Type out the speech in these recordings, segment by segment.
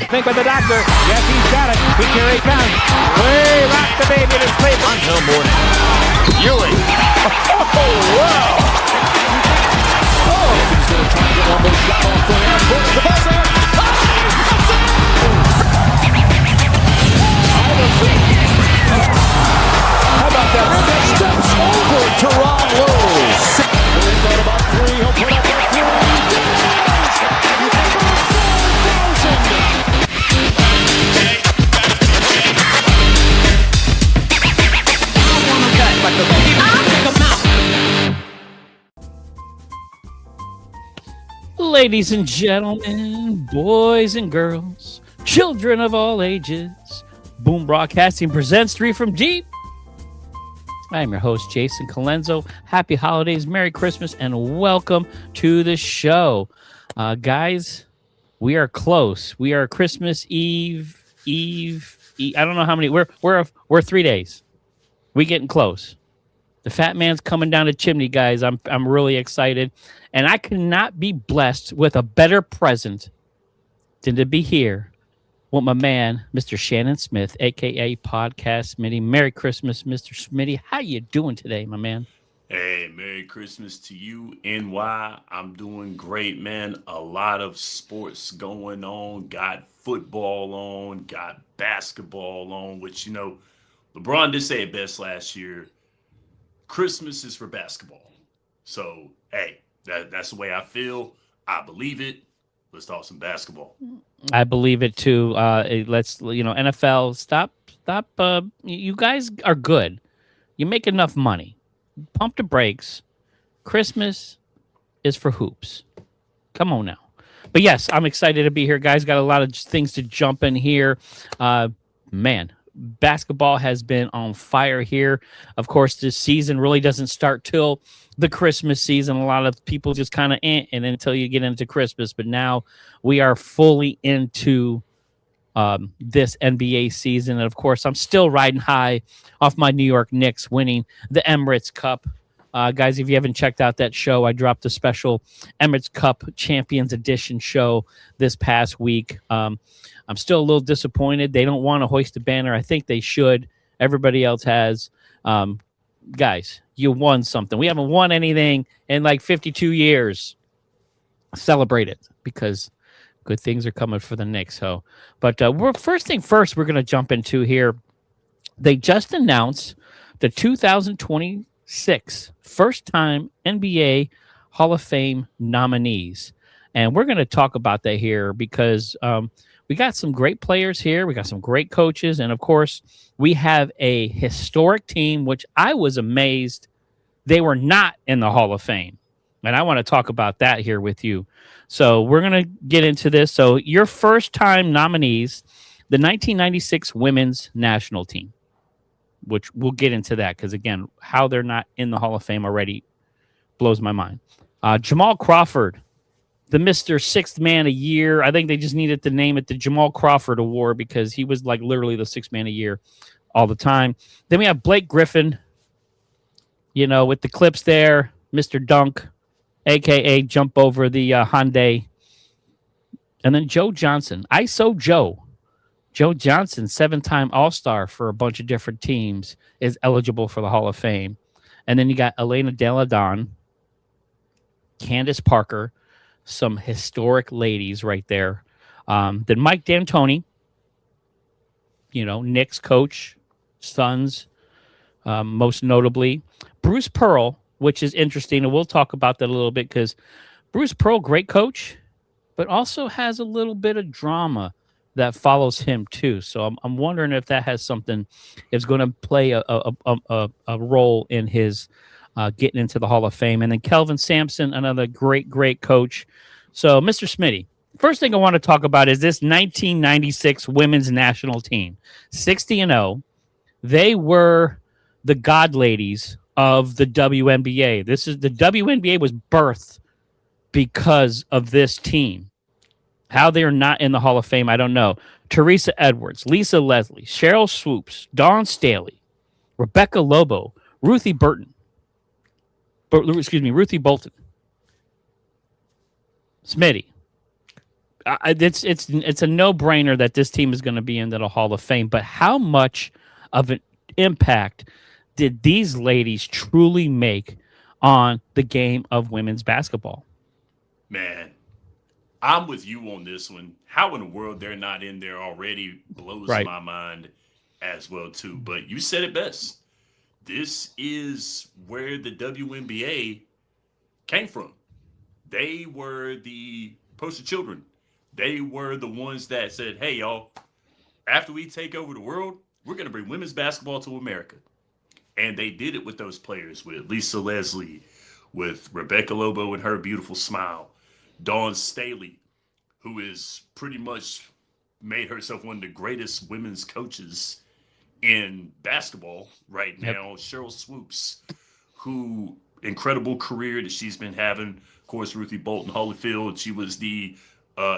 Think with the doctor. Yes, he's got it. Here he comes. Way rock the baby in his plate. Until morning. Ewing. Whoa. He's going to try to get one more shot off the hand. Push the ball there. How about that? Steps over Toronto. He thought about three. He'll put up a three. Ladies and gentlemen, boys and girls, children of all ages, Boom Broadcasting presents Three from Deep. I am your host, Jason Calenzo. Happy holidays, Merry Christmas, and welcome to the show. Guys, we are close. We are Christmas Eve. I don't know how many. We're 3 days. We getting close. The fat man's coming down the chimney, guys. I'm really excited. And I could not be blessed with a better present than to be here with my man, Mr. Shannon Smith, a.k.a. Podcast Smitty. Merry Christmas, Mr. Smitty. How you doing today, my man? Hey, Merry Christmas to you, NY. I'm doing great, man. A lot of sports going on. Got football on. Got basketball on, which, LeBron did say it best last year. Christmas is for basketball. So, hey, that's the way I feel. I believe it. Let's talk some basketball. I believe it too. Let's, NFL, stop. You guys are good. You make enough money. Pump the brakes. Christmas is for hoops. Come on now. But yes, I'm excited to be here, guys. Got a lot of things to jump in here. Man, basketball has been on fire here. Of course, this season really doesn't start till the Christmas season. A lot of people just kind of and until you get into Christmas. But now we are fully into this NBA season. And of course, I'm still riding high off my New York Knicks winning the Emirates Cup. Guys, if you haven't checked out that show, I dropped a special Emirates Cup Champions Edition show this past week. I'm still a little disappointed. They don't want to hoist the banner. I think they should. Everybody else has. Guys, you won something. We haven't won anything in like 52 years. Celebrate it because good things are coming for the Knicks. But first thing first, we're going to jump into here. They just announced the 2026 first-time NBA Hall of Fame nominees. And we're going to talk about that here because we got some great players here. We got some great coaches. And, of course, we have a historic team, which I was amazed they were not in the Hall of Fame. And I want to talk about that here with you. So we're going to get into this. So your first-time nominees, the 1996 Women's National Team, which we'll get into that because, again, how they're not in the Hall of Fame already blows my mind. Jamal Crawford, the Mr. Sixth Man a Year. I think they just needed to name it the Jamal Crawford Award because he was like literally the Sixth Man a Year all the time. Then we have Blake Griffin, with the clips there, Mr. Dunk, a.k.a. jump over the Hyundai. And then Joe Johnson, ISO Joe. Joe Johnson, 7-time All-Star for a bunch of different teams, is eligible for the Hall of Fame. And then you got Elena Delle Donne, Candace Parker, some historic ladies right there. Then Mike D'Antoni, Knicks coach, Suns, most notably. Bruce Pearl, which is interesting, and we'll talk about that a little bit because Bruce Pearl, great coach, but also has a little bit of drama that follows him too. So I'm wondering if that has something is going to play a role in his getting into the Hall of Fame. And then Kelvin Sampson, another great coach. So, Mr. Smitty, first thing I want to talk about is this 1996 women's national team, 60-0. They were the god ladies of the WNBA. The WNBA was birthed because of this team. How they are not in the Hall of Fame, I don't know. Teresa Edwards, Lisa Leslie, Cheryl Swoops, Dawn Staley, Rebecca Lobo, Ruthie Bolton. Smitty. It's a no brainer that this team is going to be in the Hall of Fame. But how much of an impact did these ladies truly make on the game of women's basketball? Man, I'm with you on this one. How in the world they're not in there already blows Right. my mind as well too. But you said it best. This is where the WNBA came from. They were the poster children. They were the ones that said, "Hey, y'all, after we take over the world, we're going to bring women's basketball to America." And they did it with those players, with Lisa Leslie, with Rebecca Lobo and her beautiful smile, Dawn Staley, who is pretty much made herself one of the greatest women's coaches in basketball right Yep. now. Cheryl Swoops, who incredible career that she's been having. Of course, Ruthie Bolton Holyfield. She was the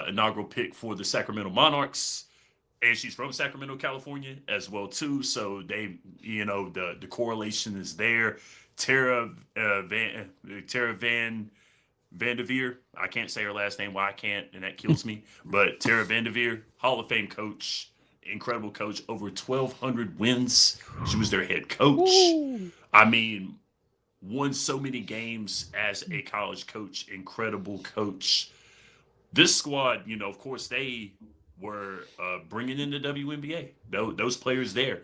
inaugural pick for the Sacramento Monarchs, and she's from Sacramento, California, as well too. So they, the correlation is there. Tara Van Vanderveer. I can't say her last name. Why I can't, and that kills me. But Tara Vanderveer, Hall of Fame coach, incredible coach, over 1,200 wins. She was their head coach. Ooh. I mean, won so many games as a college coach, incredible coach. This squad, of course, they were bringing in the WNBA. Those players there.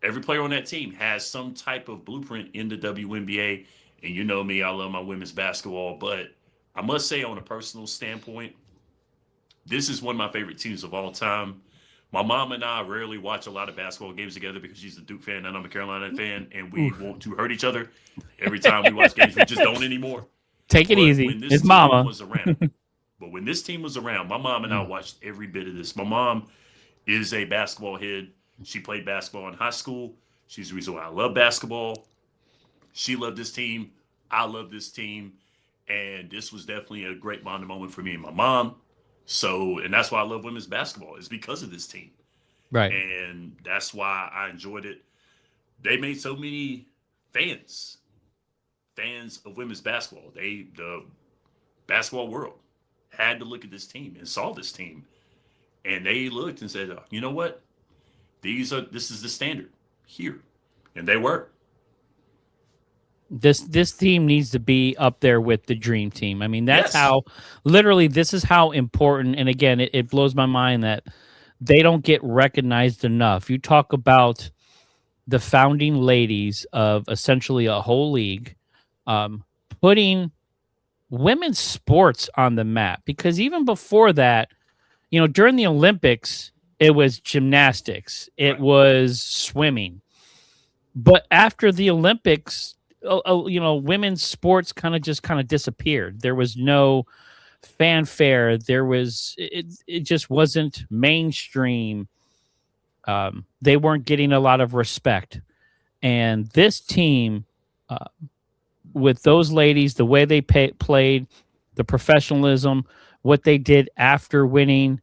Every player on that team has some type of blueprint in the WNBA. And you know me, I love my women's basketball. But I must say, on a personal standpoint, this is one of my favorite teams of all time. My mom and I rarely watch a lot of basketball games together because she's a Duke fan and I'm a Carolina fan, and we want to hurt each other every time we watch games. We just don't anymore. Take it But easy. when this It's team mama. was around, when this team was around, my mom and I watched every bit of this. My mom is a basketball head. She played basketball in high school. She's the reason why I love basketball. She loved this team. I love this team. And this was definitely a great bonding moment for me and my mom. So, and that's why I love women's basketball, is because of this team. Right. And that's why I enjoyed it. They made so many fans of women's basketball. The basketball world had to look at this team and saw this team. And they looked and said, you know what? This is the standard here. And they were. This team needs to be up there with the dream team. I mean, that's Yes. how literally this is how important. And again, it blows my mind that they don't get recognized enough. You talk about the founding ladies of essentially a whole league, putting women's sports on the map, because even before that, during the Olympics, it was gymnastics, it Right. was swimming. But after the Olympics, women's sports kind of disappeared. There was no fanfare. It just wasn't mainstream. They weren't getting a lot of respect. And this team, with those ladies, the way they played, the professionalism, what they did after winning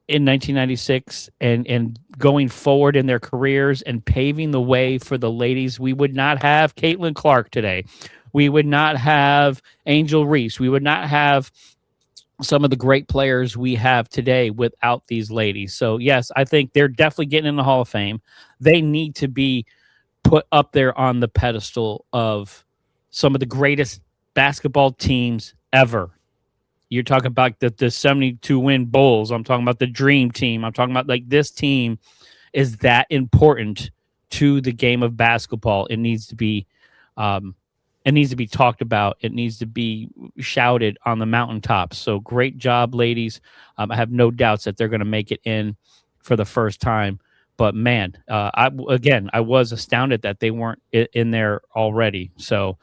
in 1996 and going forward in their careers and paving the way for the ladies, we would not have Caitlin Clark today. We would not have Angel Reese. We would not have some of the great players we have today without these ladies. So, yes, I think they're definitely getting in the Hall of Fame. They need to be put up there on the pedestal of some of the greatest basketball teams ever. You're talking about the 72 win Bulls. I'm talking about the Dream Team. I'm talking about this team is that important to the game of basketball. It needs to be talked about. It needs to be shouted on the mountaintops. So great job, ladies. I have no doubts that they're going to make it in for the first time. But man, I was astounded that they weren't in there already. So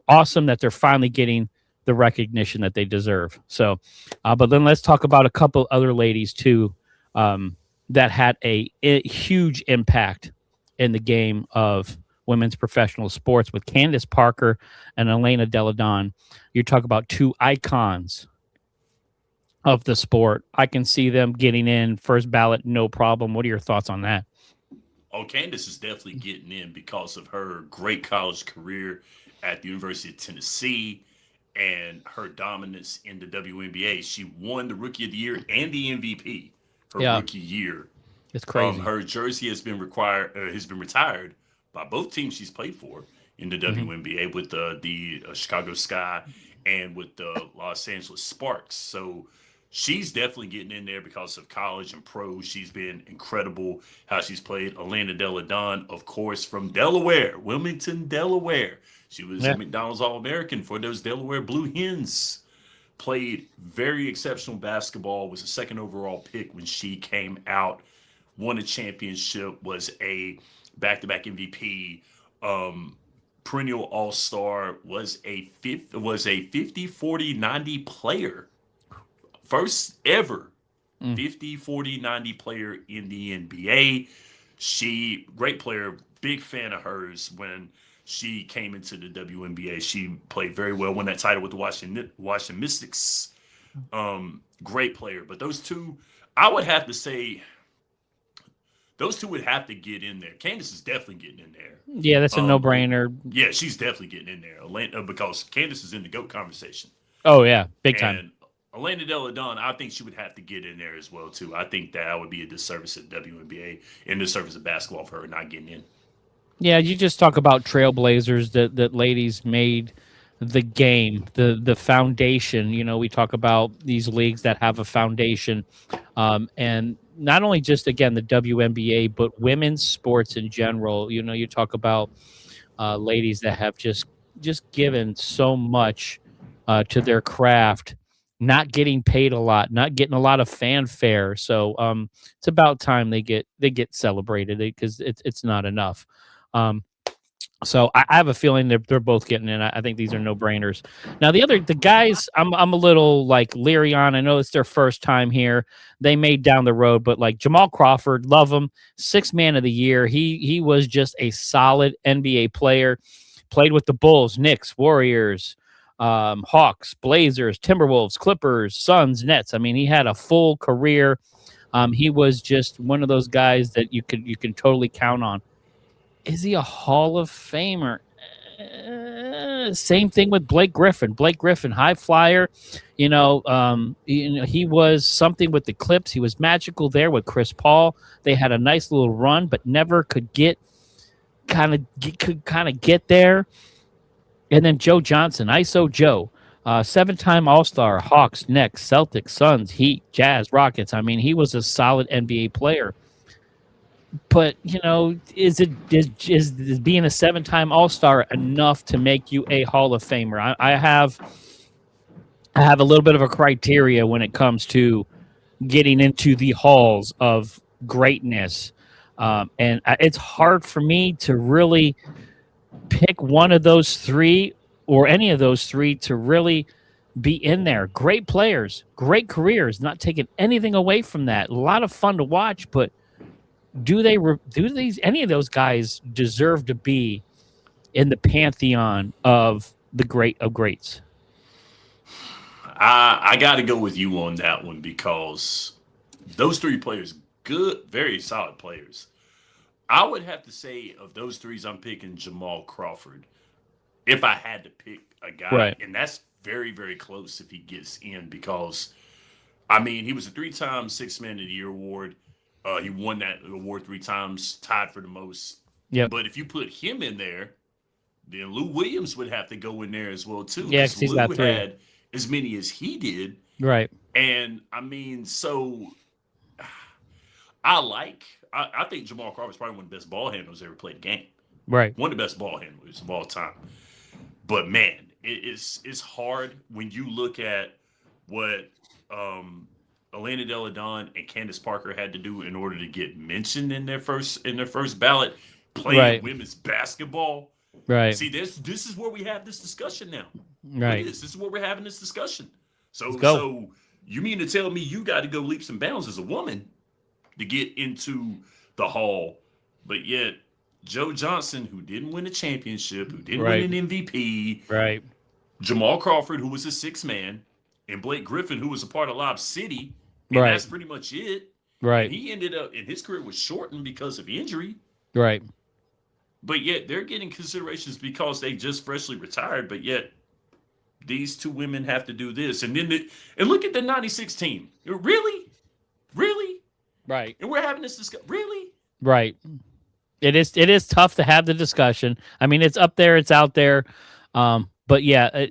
awesome that they're finally getting the recognition that they deserve. So, but then let's talk about a couple other ladies too that had a huge impact in the game of women's professional sports with Candace Parker and Elena Deladon. You talk about two icons of the sport. I can see them getting in first ballot, no problem. What are your thoughts on that? Oh, Candace is definitely getting in because of her great college career at the University of Tennessee. and her dominance in the WNBA. She won the Rookie of the Year and the MVP her Yeah, rookie year. it's crazy. Her jersey has been retired by both teams she's played for in the Hmm. WNBA with the Chicago Sky and with the Los Angeles Sparks. So she's definitely getting in there because of college and pro. She's been incredible how she's played. Elena Delle Donne, of course, from Delaware, Wilmington, Delaware. She was Yeah. a McDonald's All-American for those Delaware Blue Hens. Played very exceptional basketball, was a second overall pick when she came out, won a championship, was a back-to-back MVP, perennial all-star, was a 50, 40, 90 player. First ever Mm. 50, 40, 90 player in the NBA. She, great player, big fan of hers when she came into the WNBA. She played very well, won that title with the Washington Mystics. Great player. But those two, I would have to say, those two would have to get in there. Candace is definitely getting in there. Yeah, that's a no-brainer. Yeah, she's definitely getting in there. Because Candace is in the GOAT conversation. Oh yeah, big time. And Elena Delle Donne, I think she would have to get in there as well too. I think that would be a disservice at WNBA and disservice of basketball for her not getting in. Yeah, you just talk about trailblazers that ladies made the game, the foundation. You know, we talk about these leagues that have a foundation, and not only just again the WNBA, but women's sports in general. You know, you talk about ladies that have just given so much to their craft, not getting paid a lot, not getting a lot of fanfare. So it's about time they get celebrated because it's not enough. Um, so I have a feeling they're both getting in. I think these are no brainers. Now the guys, I'm a little like leery on. I know it's their first time here. They made down the road, but like Jamal Crawford, love him, 6th man of the year. He was just a solid NBA player. Played with the Bulls, Knicks, Warriors, Hawks, Blazers, Timberwolves, Clippers, Suns, Nets. I mean, he had a full career. He was just one of those guys that you can totally count on. Is he a Hall of Famer? Same thing with Blake Griffin. Blake Griffin, high flyer. He was something with the Clips. He was magical there with Chris Paul. They had a nice little run, but never could get there. And then Joe Johnson, ISO Joe, 7-time All-Star, Hawks, Knicks, Celtics, Suns, Heat, Jazz, Rockets. I mean, he was a solid NBA player. But is being a 7-time All-Star enough to make you a Hall of Famer? I have a little bit of a criteria when it comes to getting into the halls of greatness, and it's hard for me to really pick one of those three or any of those three to really be in there. Great players, great careers, not taking anything away from that. A lot of fun to watch, but do any of those guys deserve to be in the pantheon of the great of greats? I got to go with you on that one because those three players, good, very solid players. I would have to say of those threes, I'm picking Jamal Crawford if I had to pick a guy. Right. And that's very, very close if he gets in because, I mean, he was a 3-time 6th Man of the Year award. He won that award 3 times, tied for the most. Yep. But if you put him in there, then Lou Williams would have to go in there as well, too. Yeah, 'cause he's Lou got 3. had as many as he did. Right. And, I mean, so I think Jamal Crawford is probably one of the best ball handlers ever played the game. Right. One of the best ball handlers of all time. But, man, it's hard when you look at what Elena Delle Donne and Candace Parker had to do in order to get mentioned in their first ballot playing women's basketball. Right. See, this is where we have this discussion now. Right. This is where we're having this discussion. So you mean to tell me you got to go leaps and bounds as a woman to get into the hall, but yet Joe Johnson, who didn't win a championship, who didn't win an MVP, right? Jamal Crawford, who was a 6th man, and Blake Griffin, who was a part of Lob City, and that's pretty much it. Right. And he ended up, and his career was shortened because of injury. Right. But yet they're getting considerations because they just freshly retired, but yet these two women have to do this, and then and look at the '96 team. Really, really, Right. and we're having this discussion. Really, Right. It is tough to have the discussion. I mean, it's up there, it's out there. But yeah,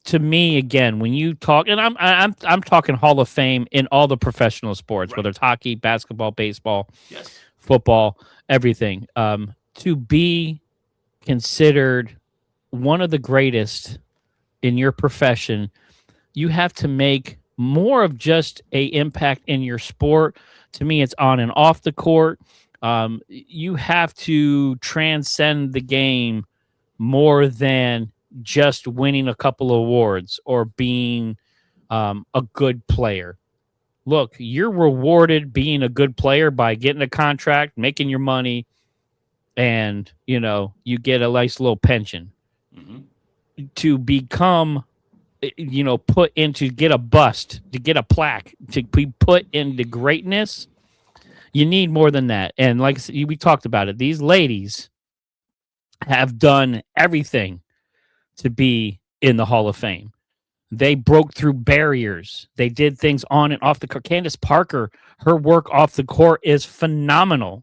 to me, again, when you talk, and I'm talking Hall of Fame in all the professional sports, Right. whether it's hockey, basketball, baseball, yes, football, everything. To be considered one of the greatest in your profession, you have to make more of just a impact in your sport. To me, it's on and off the court. You have to transcend the game more than just winning a couple of awards or being a good player. Look, you're rewarded being a good player by getting a contract, making your money, and you get a nice little pension. mm-hmm. To become put into, get a bust, to get a plaque, to be put into greatness, you need more than that. And like we talked about it, these ladies have done everything to be in the Hall of Fame. They broke through barriers. They did things on and off the court. Candace Parker, her work off the court is phenomenal.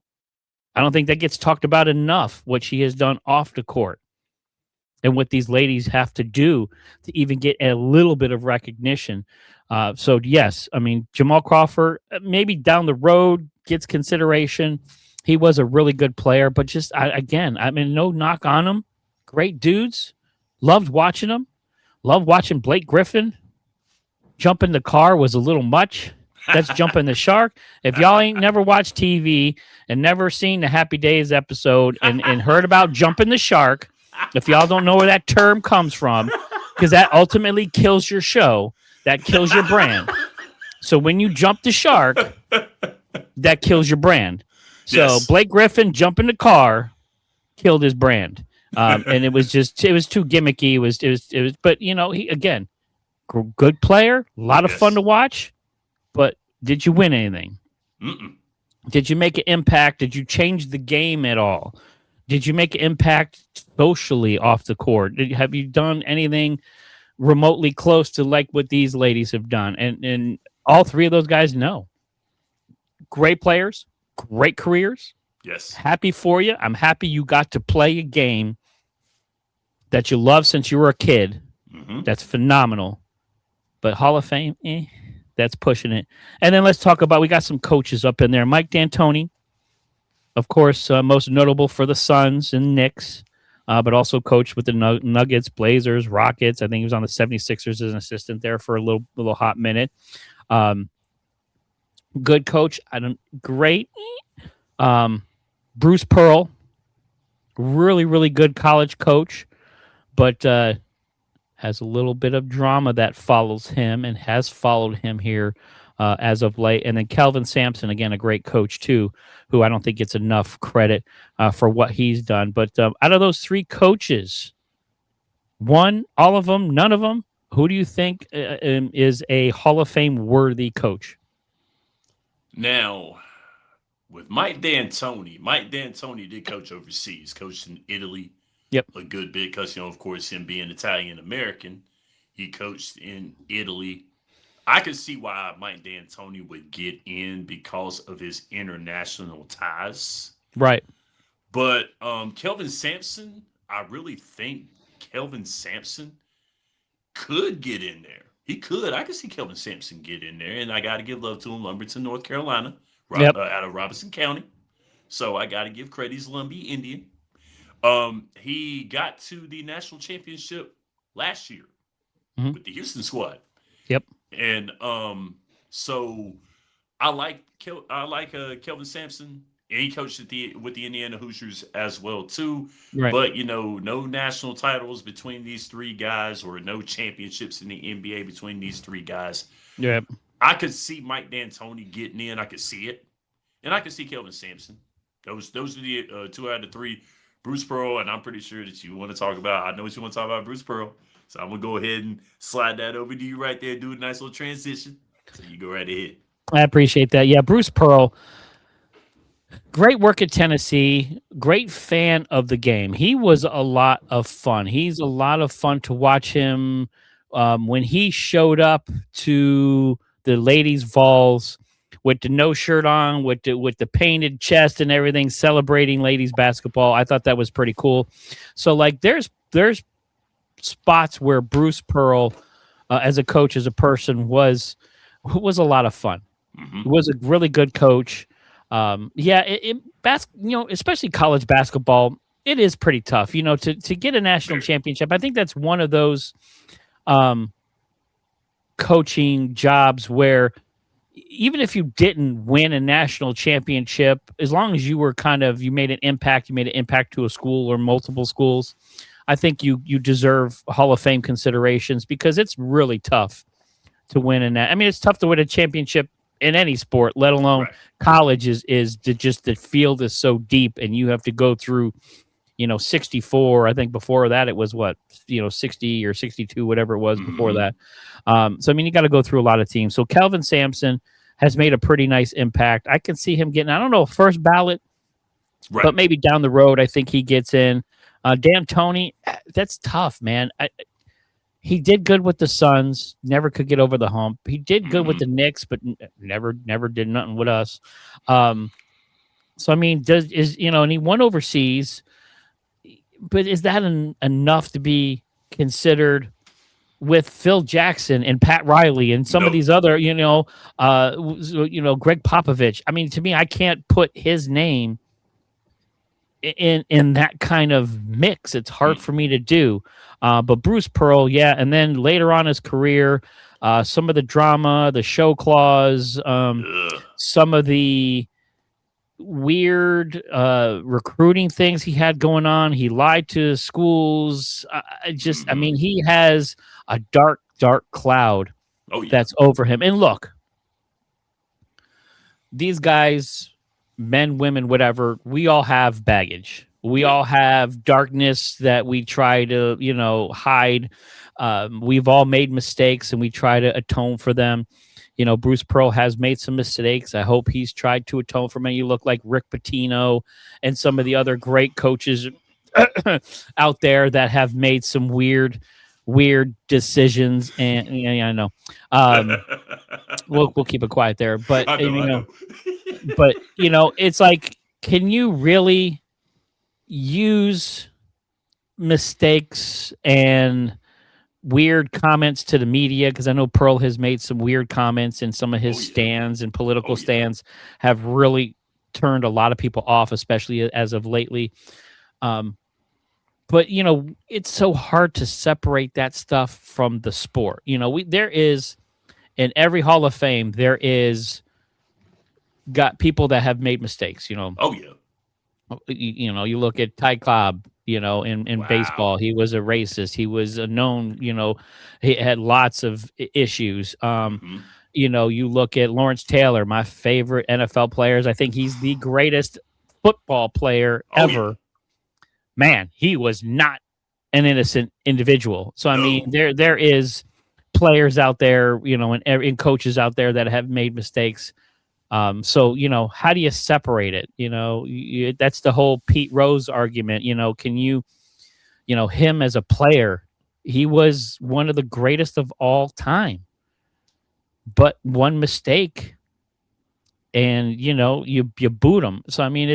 I don't think that gets talked about enough, what she has done off the court and what these ladies have to do to even get a little bit of recognition. So, yes, I mean, Jamal Crawford, maybe down the road gets consideration. He was a really good player, but just, again, I mean, no knock on him. Great dudes. Loved watching them. Loved watching Blake Griffin. Jumping the car was a little much. That's jumping the shark. If y'all ain't never watched TV and never seen the Happy Days episode and heard about jumping the shark, if y'all don't know where that term comes from, because that ultimately kills your show, that kills your brand. So when you jump the shark, that kills your brand. So Yes. Blake Griffin jumping the car killed his brand. And it was too gimmicky. It was, but he, again, good player, a lot of fun to watch, but did you win anything? Mm-mm. Did you make an impact? Did you change the game at all? Did you make an impact socially off the court? Have you done anything remotely close to like what these ladies have done? And all three of those guys know. Great players, great careers. Yes. Happy for you. I'm happy you got to play a game that you love since you were a kid. Mm-hmm. That's phenomenal. But Hall of Fame, that's pushing it. And then let's talk about, we got some coaches up in there. Mike D'Antoni, of course, most notable for the Suns and Knicks, but also coached with the Nuggets, Blazers, Rockets. I think he was on the 76ers as an assistant there for a little hot minute. Good coach. Great. Bruce Pearl, really, really good college coach, but has a little bit of drama that follows him and has followed him here as of late. And then Kelvin Sampson, again, a great coach too, who I don't think gets enough credit for what he's done. But out of those three coaches, one, all of them, none of them, who do you think is a Hall of Fame worthy coach? Now, with Mike D'Antoni did coach overseas, coached in Italy. Yep. A good bit because, of course, him being Italian American, he coached in Italy. I could see why Mike D'Antoni would get in because of his international ties. Right. But Kelvin Sampson, I really think Kelvin Sampson could get in there. He could. I could see Kelvin Sampson get in there. And I got to give love to him, Lumberton, North Carolina, out of Robinson County. So I got to give credit. He's Lumbee Indian. He got to the national championship last year with the Houston squad. Yep. And so I like Kelvin Sampson, and he coached with the Indiana Hoosiers as well too. Right. But no national titles between these three guys, or no championships in the NBA between these three guys. Yep. I could see Mike D'Antoni getting in. I could see it, and I could see Kelvin Sampson. Those are the 2 out of 3. Bruce Pearl, and I'm pretty sure that you want to talk about. I know what you want to talk about, Bruce Pearl. So I'm gonna go ahead and slide that over to you right there. Do a nice little transition. So you go right ahead. I appreciate that. Yeah, Bruce Pearl. Great work at Tennessee. Great fan of the game. He was a lot of fun. He's a lot of fun to watch him when he showed up to the ladies' Vols with the no shirt on, with the painted chest and everything, celebrating ladies basketball. I thought that was pretty cool. So like, there's spots where Bruce Pearl, as a coach, as a person, was a lot of fun. Mm-hmm. He was a really good coach. Yeah, especially college basketball, it is pretty tough. To get a national championship. I think that's one of those coaching jobs where even if you didn't win a national championship, as long as you were you made an impact, to a school or multiple schools, I think you deserve Hall of Fame considerations because it's really tough to win in that. I mean, it's tough to win a championship in any sport, let alone college. The field is so deep, and you have to go through, 64. I think before that it was 60 or 62, whatever it was before that. So I mean, you got to go through a lot of teams. So Kelvin Sampson has made a pretty nice impact. I can see him getting, I don't know, first ballot, but maybe down the road, I think he gets in. D'Antoni, that's tough, man. He did good with the Suns, never could get over the hump. He did good with the Knicks, but never did nothing with us. So I mean, and he won overseas, but is that enough to be considered with Phil Jackson and Pat Riley and some of these other, Greg Popovich? I mean, to me, I can't put his name in that kind of mix. It's hard for me to do. But Bruce Pearl, yeah. And then later on in his career, some of the drama, the show clause, some of the weird recruiting things he had going on. He lied to schools. I mean, he has a dark cloud that's over him. And look, these guys, men, women, whatever, we all have baggage. We all have darkness that we try to, hide. We've all made mistakes and we try to atone for them. Bruce Pearl has made some mistakes. I hope he's tried to atone for them. You look like Rick Pitino and some of the other great coaches out there that have made some weird decisions. And I know we'll keep it quiet there. But I know. But it's like, can you really use mistakes and weird comments to the media? Because I know Pearl has made some weird comments, and some of his stands and political stands have really turned a lot of people off, especially as of lately. But it's so hard to separate that stuff from the sport. There is, in every Hall of Fame, there is got people that have made mistakes. You look at Ty Cobb, in baseball, he was a racist. He was a known, he had lots of issues. You look at Lawrence Taylor, my favorite NFL players. I think he's the greatest football player ever. Man, he was not an innocent individual. So, I mean, there is players out there, and coaches out there that have made mistakes. So, how do you separate it? That's the whole Pete Rose argument. Can you, him as a player, he was one of the greatest of all time, but one mistake and, you boot him. So, I mean,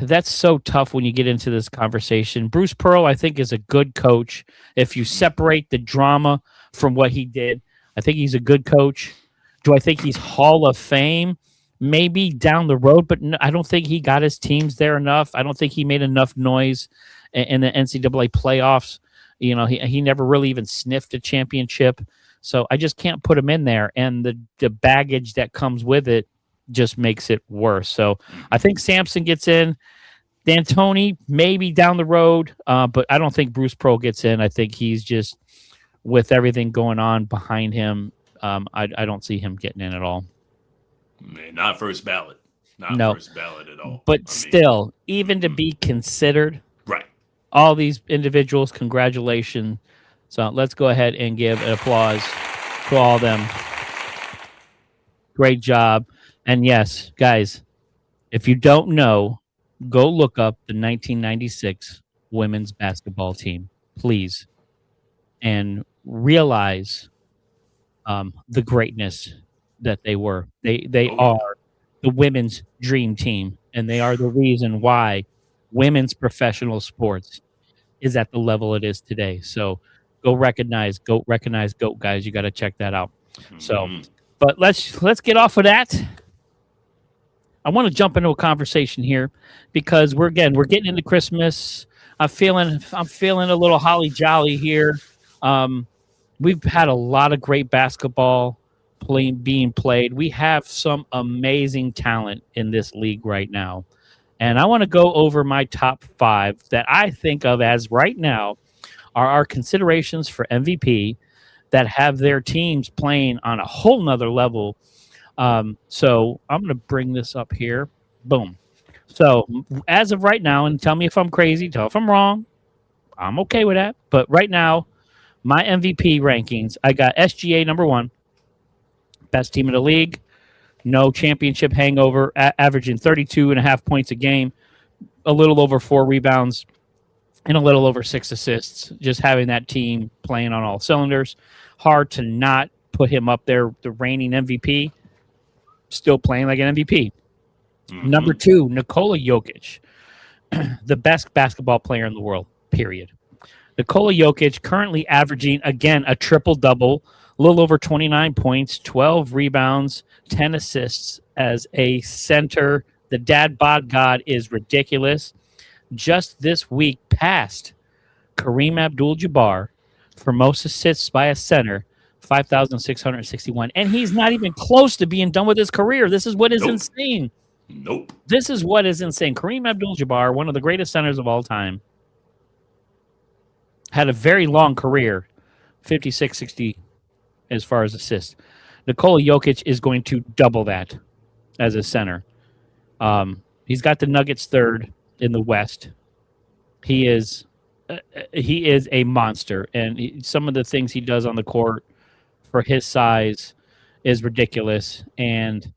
that's so tough when you get into this conversation. Bruce Pearl, I think, is a good coach. If you separate the drama from what he did, I think he's a good coach. Do I think he's Hall of Fame? Maybe down the road, but no, I don't think he got his teams there enough. I don't think he made enough noise in the NCAA playoffs. He never really even sniffed a championship. So I just can't put him in there. And the baggage that comes with it just makes it worse. So I think Sampson gets in. D'Antoni, maybe down the road, but I don't think Bruce Pearl gets in. I think he's just, with everything going on behind him, I don't see him getting in at all. Man, not first ballot. First ballot at all. But still, even to be considered, right? All these individuals, congratulations. So let's go ahead and give an applause to all of them. Great job. And yes, guys, If you don't know, go look up the 1996 women's basketball team, please, and realize the greatness that they were. They Oh yeah. are the women's dream team, and they are the reason why women's professional sports is at the level it is today. So recognize GOAT, guys. You got to check that out. So, Mhm. but let's get off of that. I want to jump into a conversation here because we're getting into Christmas. I'm feeling a little holly jolly here. Um, we've had a lot of great basketball being played. We have some amazing talent in this league right now. And I want to go over my top 5 that I think of as right now are our considerations for MVP that have their teams playing on a whole nother level. So I'm going to bring this up here. Boom. So as of right now, and tell me if I'm crazy, tell if I'm wrong. I'm okay with that. But right now, my MVP rankings, I got SGA number 1, best team in the league, no championship hangover, averaging 32 and a half points a game, a little over 4 rebounds, and a little over 6 assists. Just having that team playing on all cylinders. Hard to not put him up there, the reigning MVP, still playing like an MVP. Mhm. Number 2, Nikola Jokic, the best basketball player in the world, period. Nikola Jokic currently averaging, again, a triple-double, a little over 29 points, 12 rebounds, 10 assists as a center. The dad bod god is ridiculous. Just this week passed Kareem Abdul-Jabbar for most assists by a center, 5,661. And he's not even close to being done with his career. This is what is Nope. insane. Nope. This is what is insane. Kareem Abdul-Jabbar, one of the greatest centers of all time, had a very long career, 56, 60 as far as assists. Nikola Jokic is going to double that as a center. He's got the Nuggets third in the West. He is a monster, and some of the things he does on the court for his size is ridiculous. And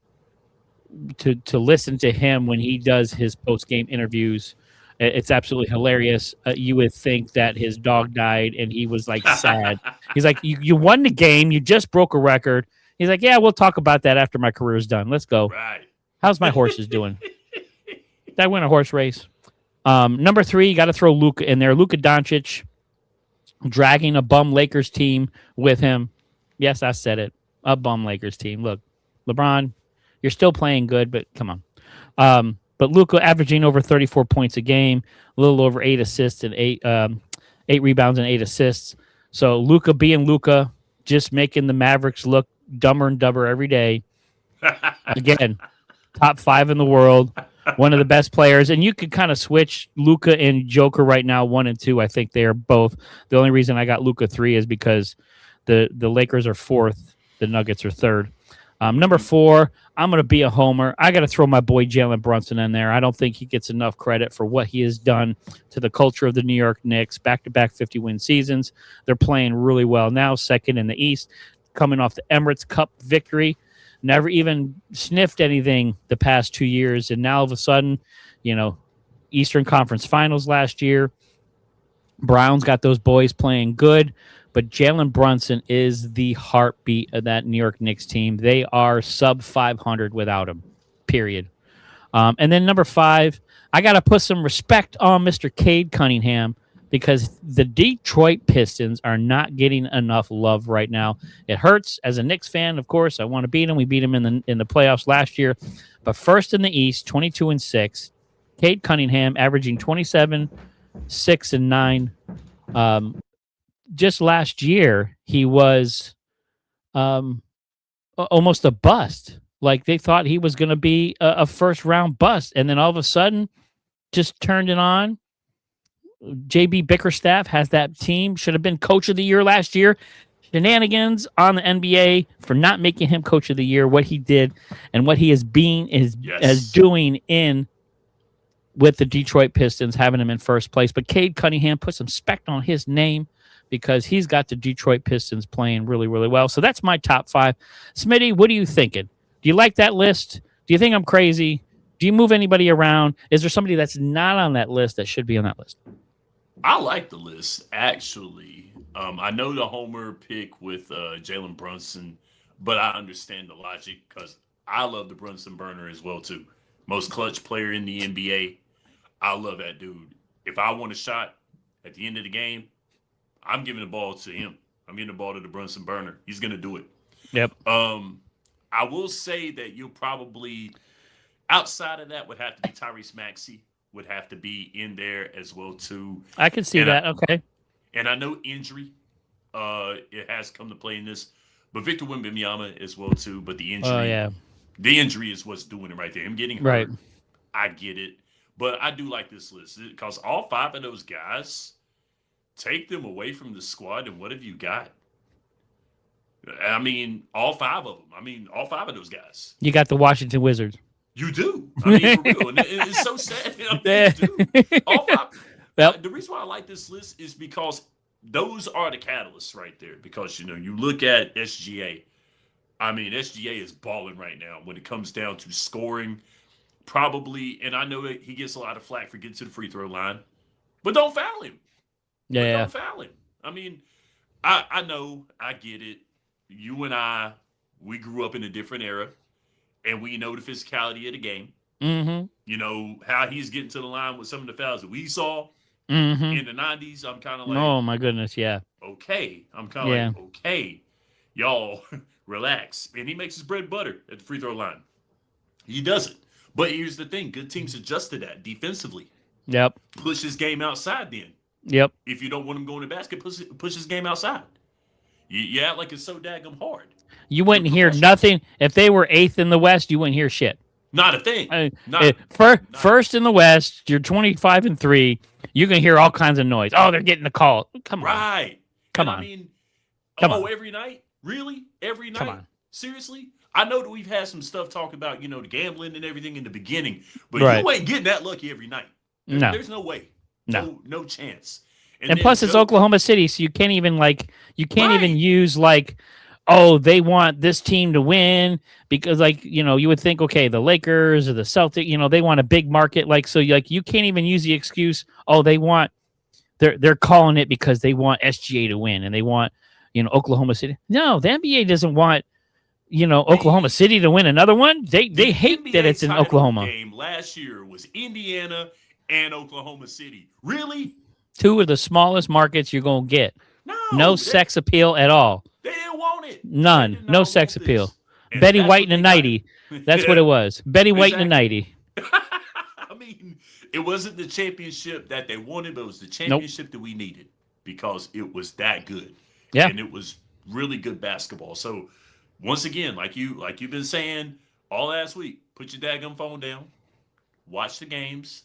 to listen to him when he does his post game interviews, it's absolutely hilarious. You would think that his dog died and he was like sad. He's like, you won the game. You just broke a record. He's like, yeah, we'll talk about that after my career is done. Let's go. Right. How's my horses doing? Did I win a horse race? Number 3, you got to throw Luka in there. Luka Doncic dragging a bum Lakers team with him. Yes, I said it. A bum Lakers team. Look, LeBron, you're still playing good, but come on. But Luka averaging over 34 points a game, a little over 8 assists and 8 rebounds and 8 assists. So Luka being Luka, just making the Mavericks look dumber and dumber every day. Again, top 5 in the world, one of the best players. And you could kind of switch Luka and Joker right now, 1 and 2. I think they are both. The only reason I got Luka 3 is because the Lakers are 4th, the Nuggets are 3rd. Number 4, I'm going to be a homer. I got to throw my boy Jalen Brunson in there. I don't think he gets enough credit for what he has done to the culture of the New York Knicks. Back-to-back 50-win seasons. They're playing really well now, 2nd in the East, coming off the Emirates Cup victory. Never even sniffed anything the past 2 years, and now all of a sudden, Eastern Conference Finals last year. Browns got those boys playing good. But Jalen Brunson is the heartbeat of that New York Knicks team. They are sub 500 without him, period. And then number 5, I got to put some respect on Mr. Cade Cunningham because the Detroit Pistons are not getting enough love right now. It hurts as a Knicks fan, of course. I want to beat them. We beat them in the playoffs last year. But first in the East, 22-6. Cade Cunningham averaging 27, 6, and 9. Just last year, he was almost a bust. Like they thought he was going to be a first-round bust, and then all of a sudden, just turned it on. JB Bickerstaff has that team. Should have been coach of the year last year. Shenanigans on the NBA for not making him coach of the year. What he did and what he is doing in with the Detroit Pistons, having him in first place. But Cade Cunningham put some respect on his name, because he's got the Detroit Pistons playing really, really well. So that's my top 5. Smitty, what are you thinking? Do you like that list? Do you think I'm crazy? Do you move anybody around? Is there somebody that's not on that list that should be on that list? I like the list, actually. I know the homer pick with Jalen Brunson, but I understand the logic because I love the Brunson burner as well, too. Most clutch player in the NBA. I love that dude. If I want a shot at the end of the game, I'm giving the ball to him. I'm giving the ball to the Brunson burner. He's going to do it. Yep. I will say that you'll probably, outside of that, would have to be Tyrese Maxey. Would have to be in there as well too. I can see that. Okay. And I know injury, it has come to play in this, but Victor Wembanyama as well too. But the injury, the injury is what's doing it right there. Him getting hurt, right. I get it, but I do like this list because all 5 of those guys, take them away from the squad, and what have you got? I mean, all 5 of them. I mean, all 5 of those guys. You got the Washington Wizards. You do. I mean, for real. And it's so sad. I mean, you do. All 5. Yep. The reason why I like this list is because those are the catalysts right there. Because, you look at SGA. I mean, SGA is balling right now when it comes down to scoring. Probably, and I know that he gets a lot of flack for getting to the free throw line. But don't foul him. Yeah. Don't foul him. I mean, I know. I get it. You and I, we grew up in a different era. And we know the physicality of the game. Mm-hmm. You know, how he's getting to the line with some of the fouls that we saw in the 90s. I'm kind of like, oh, my goodness, yeah. Okay. I'm kind of like, okay, y'all, relax. And he makes his bread and butter at the free throw line. He does it. But here's the thing. Good teams adjust to that defensively. Yep. Push his game outside then. Yep. If you don't want him going to basket, push his game outside. You act like it's so daggum hard. You wouldn't hear nothing. If they were 8th in the West, you wouldn't hear shit. Not a thing. First in the West, you're 25-3. You can hear all kinds of noise. Oh, they're getting the call. Come on. Right. Come on. I mean, Come on. Every night? Really? Every night? Come on. Seriously? I know that we've had some stuff talk about, the gambling and everything in the beginning, but you ain't getting that lucky every night. There's no way. No chance. And plus, it's Oklahoma City, so you can't even even use oh, they want this team to win because you would think, okay, the Lakers or the Celtics, they want a big market. You can't even use the excuse, oh, they're calling it because they want SGA to win and they want, Oklahoma City. No, the NBA doesn't want, Oklahoma City to win another one. They hate NBA that it's in Oklahoma. Game last year was Indiana and Oklahoma City. Really? 2 of the smallest markets you're going to get. No sex appeal at all. They didn't want it. None. No sex appeal. Betty White and a nightie. That's what it was. Betty White and a nightie. I mean, it wasn't the championship that they wanted, but it was the championship that we needed because it was that good. Yeah. And it was really good basketball. So, once again, like you've been saying all last week, put your daggum phone down, watch the games,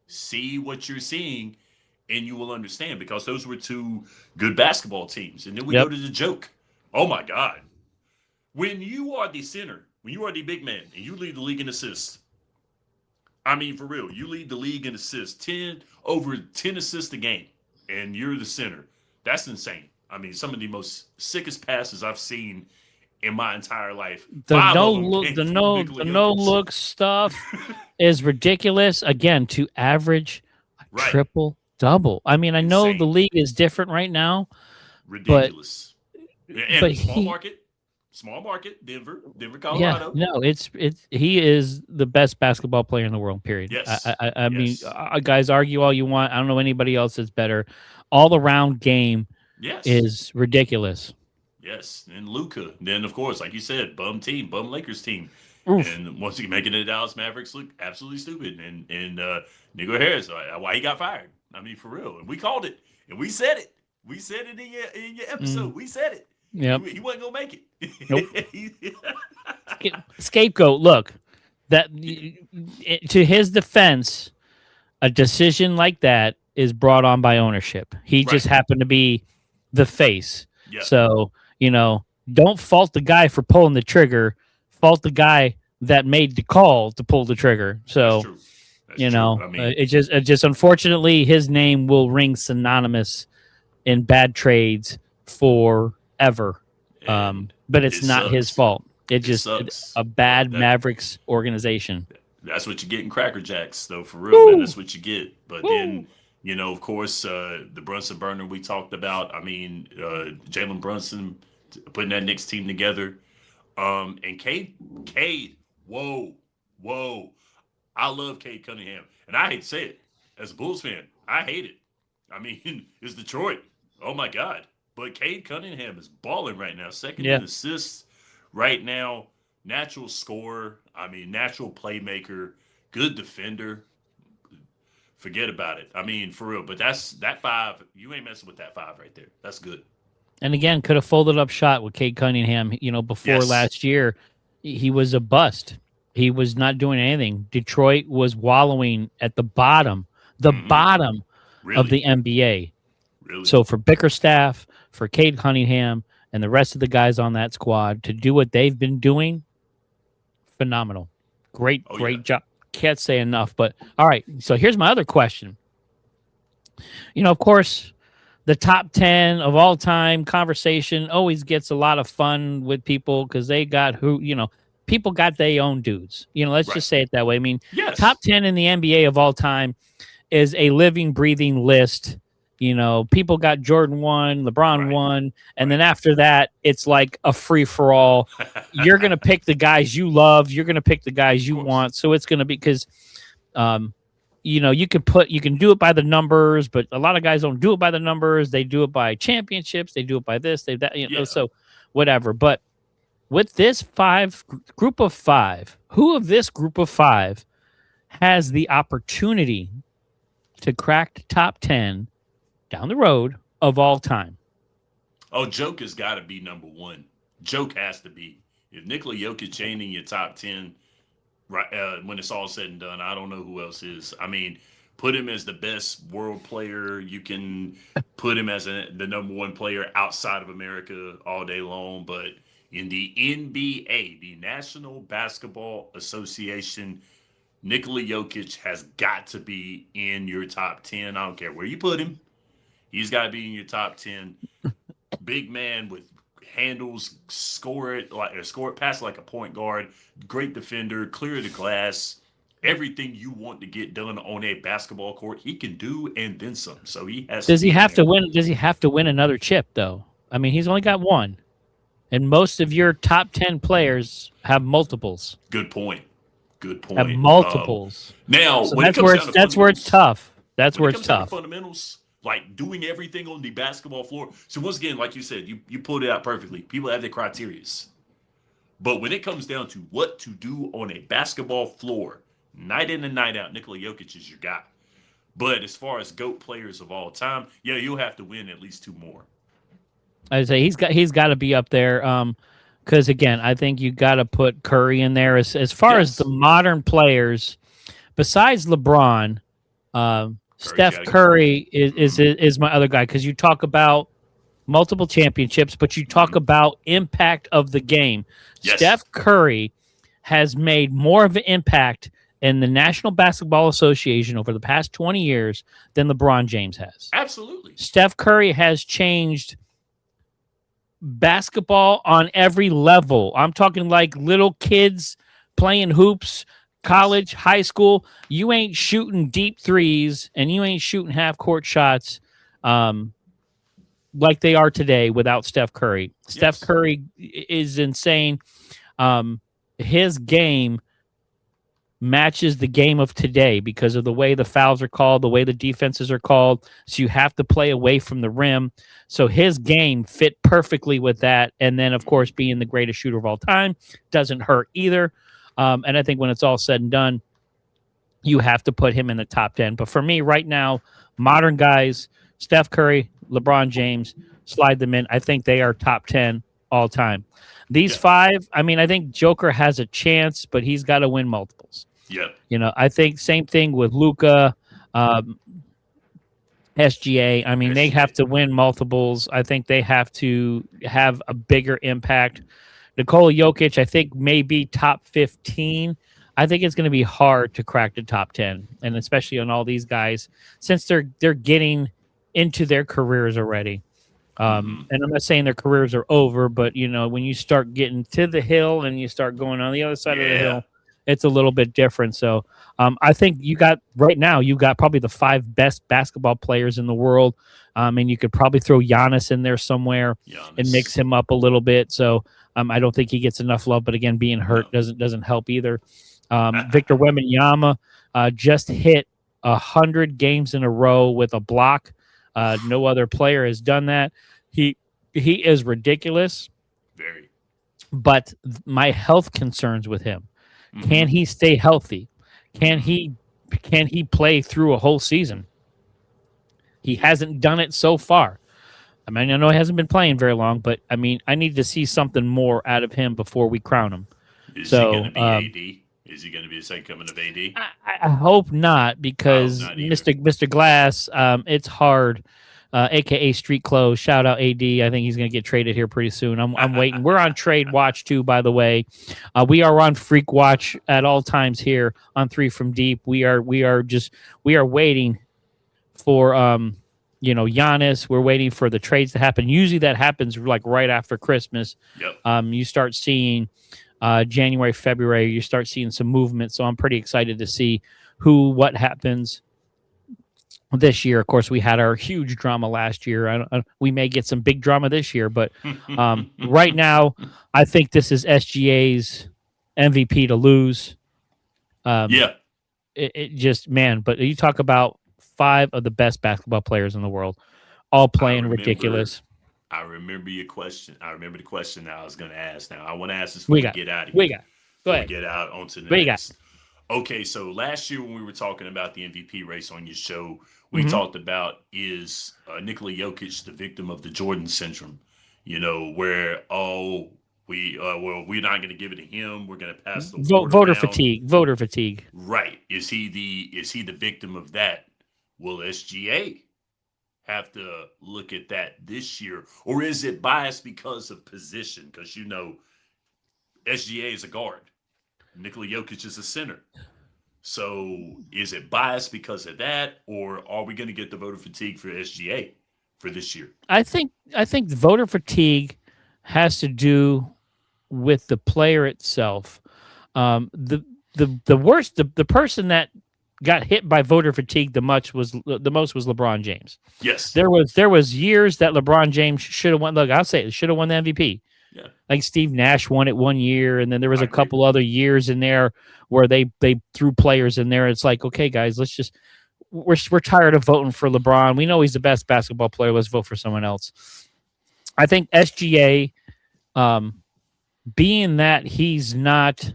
see what you're seeing, and you will understand because those were 2 good basketball teams. And then we go to the joke. Oh, my God. When you are the center, when you are the big man, and you lead the league in assists, I mean, for real, you lead the league in assists, over 10 assists a game, and you're the center. That's insane. I mean, some of the most sickest passes I've seen in my entire life. The no look stuff is ridiculous. Again, to average a triple double. I mean, I know the league is different right now. Ridiculous. But small market, Denver, Colorado. Yeah, no, he is the best basketball player in the world. Period. Yes. I mean, guys, argue all you want. I don't know anybody else that's better. All around game. Is ridiculous. Yes, and Luka. Then, of course, like you said, bum Lakers team. Oof. And once again, making the Dallas Mavericks look absolutely stupid. And Nico Harris, why he got fired. I mean, for real. And we called it. And we said it. We said it in your episode. We said it. Yep. He wasn't going to make it. Nope. Scapegoat. Look, to his defense, a decision like that is brought on by ownership. He just happened to be the face. Yep. So, don't fault the guy for pulling the trigger. Fault the guy that made the call to pull the trigger. So, That's true. I mean, it just unfortunately his name will ring synonymous in bad trades forever. But it's not his fault. It's just sucks. a bad Mavericks organization. That's what you get in Cracker Jacks, though, for real, man. That's what you get. But Woo! then, of course, the Brunson burner we talked about. I mean, Jalen Brunson putting that Knicks team together. And Cade, whoa, whoa. I love Cade Cunningham. And I hate to say it, as a Bulls fan, I hate it. I mean, it's Detroit. Oh, my God. But Cade Cunningham is balling right now. Second in assists right now. Natural scorer. I mean, natural playmaker. Good defender. Forget about it. I mean, for real. But that five. You ain't messing with that five right there. That's good. And again, could have folded up shot with Cade Cunningham. Before last year, he was a bust. He was not doing anything. Detroit was wallowing at the bottom of the NBA. Really? So for Bickerstaff, for Cade Cunningham, and the rest of the guys on that squad to do what they've been doing, phenomenal. Great job. Can't say enough. But all right, so here's my other question. Of course, the top 10 of all time conversation always gets a lot of fun with people because they got people got their own dudes. Let's just say it that way. I mean, top 10 in the NBA of all time is a living, breathing list. People got Jordan 1, LeBron 1, and then after that, it's like a free-for-all. You're going to pick the guys you love. You're going to pick the guys you want. So it's going to be because, you can do it by the numbers, but a lot of guys don't do it by the numbers. They do it by championships. They do it by this, so whatever. But with this group of five, who of this group of five has the opportunity to crack the top 10 down the road of all time? Oh, Joke has got to be number one. Joke has to be. If Nikola Jokic ain't in your top 10, right, when it's all said and done, I don't know who else is. I mean, put him as the best world player. You can put him as the number one player outside of America all day long. But in the NBA, the National Basketball Association, Nikola Jokic has got to be in your top 10. I don't care where you put him. He's got to be in your top 10. Big man with handles, pass like a point guard, great defender, clear the glass, everything you want to get done on a basketball court, he can do and then some. So he has. Does he have to win? Does he have to win another chip though? I mean, he's only got one, and most of your top 10 players have multiples. Good point. Have multiples. Now, so that's where it's tough. That's where it's tough. Fundamentals. Like doing everything on the basketball floor. So once again, like you said, you pulled it out perfectly. People have their criterias. But when it comes down to what to do on a basketball floor, night in and night out, Nikola Jokic is your guy. But as far as GOAT players of all time, you'll have to win at least two more. I'd say he's got to be up there. Because again, I think you got to put Curry in there as far as the modern players, besides LeBron. Steph Curry is my other guy because you talk about multiple championships, but you talk about impact of the game. Yes. Steph Curry has made more of an impact in the National Basketball Association over the past 20 years than LeBron James has. Absolutely. Steph Curry has changed basketball on every level. I'm talking like little kids playing hoops, college, high school. You ain't shooting deep threes and you ain't shooting half-court shots like they are today without Steph Curry. Yes. Steph Curry is insane. His game matches the game of today because of the way the fouls are called, the way the defenses are called. So you have to play away from the rim. So his game fit perfectly with that. And then, of course, being the greatest shooter of all time doesn't hurt either. And I think when it's all said and done, you have to put him in the top 10. But for me right now, modern guys, Steph Curry, LeBron James, slide them in. I think they are top 10 all time. These five, I mean, I think Joker has a chance, but he's got to win multiples. Yeah. I think same thing with Luka, SGA. I mean, they have to win multiples. I think they have to have a bigger impact. Nikola Jokic, I think, may be top 15. I think it's going to be hard to crack the top 10, and especially on all these guys, since they're getting into their careers already. And I'm not saying their careers are over, but, when you start getting to the hill and you start going on the other side of the hill, it's a little bit different. So I think you got probably the 5 best basketball players in the world. And you could probably throw Giannis in there somewhere and mix him up a little bit. So I don't think he gets enough love. But again, being hurt doesn't help either. Victor Wembanyama just hit 100 games in a row with a block. No other player has done that. He is ridiculous. Very. But my health concerns with him. Can he stay healthy? Can he play through a whole season? He hasn't done it so far. I mean, I know he hasn't been playing very long, but I mean, I need to see something more out of him before we crown him. Is he going to be AD? Is he going to be the second coming of AD? I hope not, because Mr. Glass, it's hard. AKA Street Clothes. Shout out AD. I think he's going to get traded here pretty soon. I'm waiting. We're on Trade Watch too, by the way. We are on Freak Watch at all times here on 3 from Deep. We are waiting for Giannis. We're waiting for the trades to happen. Usually that happens like right after Christmas. Yep. You start seeing January, February. You start seeing some movement. So I'm pretty excited to see what happens this year. Of course, we had our huge drama last year. We may get some big drama this year, but right now, I think this is SGA's MVP to lose. It just, man, but you talk about 5 of the best basketball players in the world, all playing ridiculous. I remember your question. I remember the question that I was going to ask. Now, I want to ask this before we get out of here. Go ahead. Get out onto the next. Okay, so last year when we were talking about the MVP race on your show, we talked about is Nikola Jokic the victim of the Jordan syndrome? Where we're not going to give it to him. We're going to pass the voter fatigue. Voter fatigue. Right? Is he the victim of that? Will SGA have to look at that this year, or is it biased because of position? Because SGA is a guard. Nikola Jokic is a center. So is it biased because of that, or are we going to get the voter fatigue for SGA for this year? I think the voter fatigue has to do with the player itself. The person that got hit by voter fatigue the most was LeBron James. Yes. There was years that LeBron James should have won. Look, I'll say it, should have won the MVP. Yeah. Like Steve Nash won it one year, and then there was a couple other years in there where they threw players in there. It's like, okay, guys, we're tired of voting for LeBron. We know he's the best basketball player. Let's vote for someone else. I think SGA, being that he's not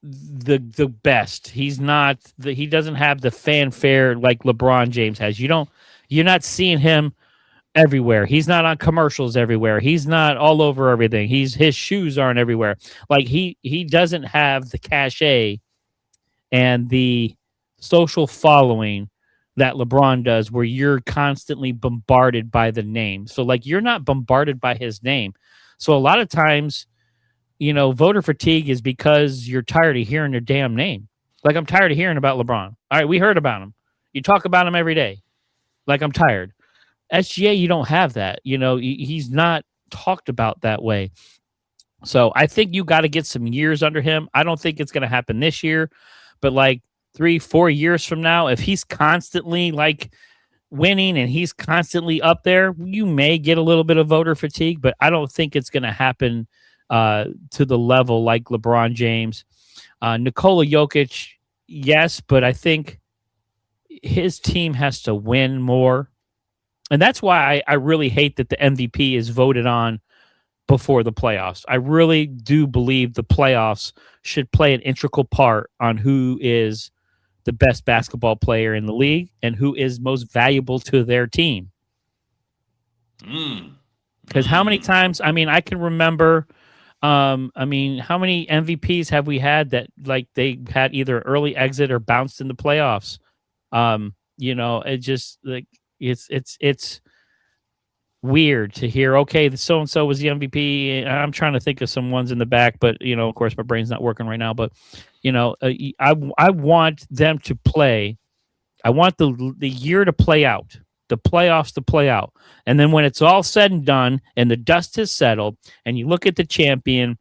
the best, he doesn't have the fanfare like LeBron James has. You're not seeing him everywhere. He's not on commercials everywhere. He's not all over everything. His shoes aren't everywhere. Like he doesn't have the cachet and the social following that LeBron does, where you're constantly bombarded by the name. So like you're not bombarded by his name. So a lot of times, voter fatigue is because you're tired of hearing their damn name. Like, I'm tired of hearing about LeBron. All right, we heard about him. You talk about him every day. Like, I'm tired. SGA, you don't have that. He's not talked about that way. So I think you got to get some years under him. I don't think it's going to happen this year, but like 3-4 years from now, if he's constantly like winning and he's constantly up there, you may get a little bit of voter fatigue, but I don't think it's going to happen to the level like LeBron James. Nikola Jokic, yes, but I think his team has to win more. And that's why I really hate that the MVP is voted on before the playoffs. I really do believe the playoffs should play an integral part on who is the best basketball player in the league and who is most valuable to their team. Because how many times, I can remember, how many MVPs have we had that like they had either early exit or bounced in the playoffs? It just like, it's weird to hear, okay, so-and-so was the MVP. I'm trying to think of some ones in the back, but, of course, my brain's not working right now. But, I want them to play. I want the year to play out, the playoffs to play out. And then when it's all said and done and the dust has settled and you look at the champion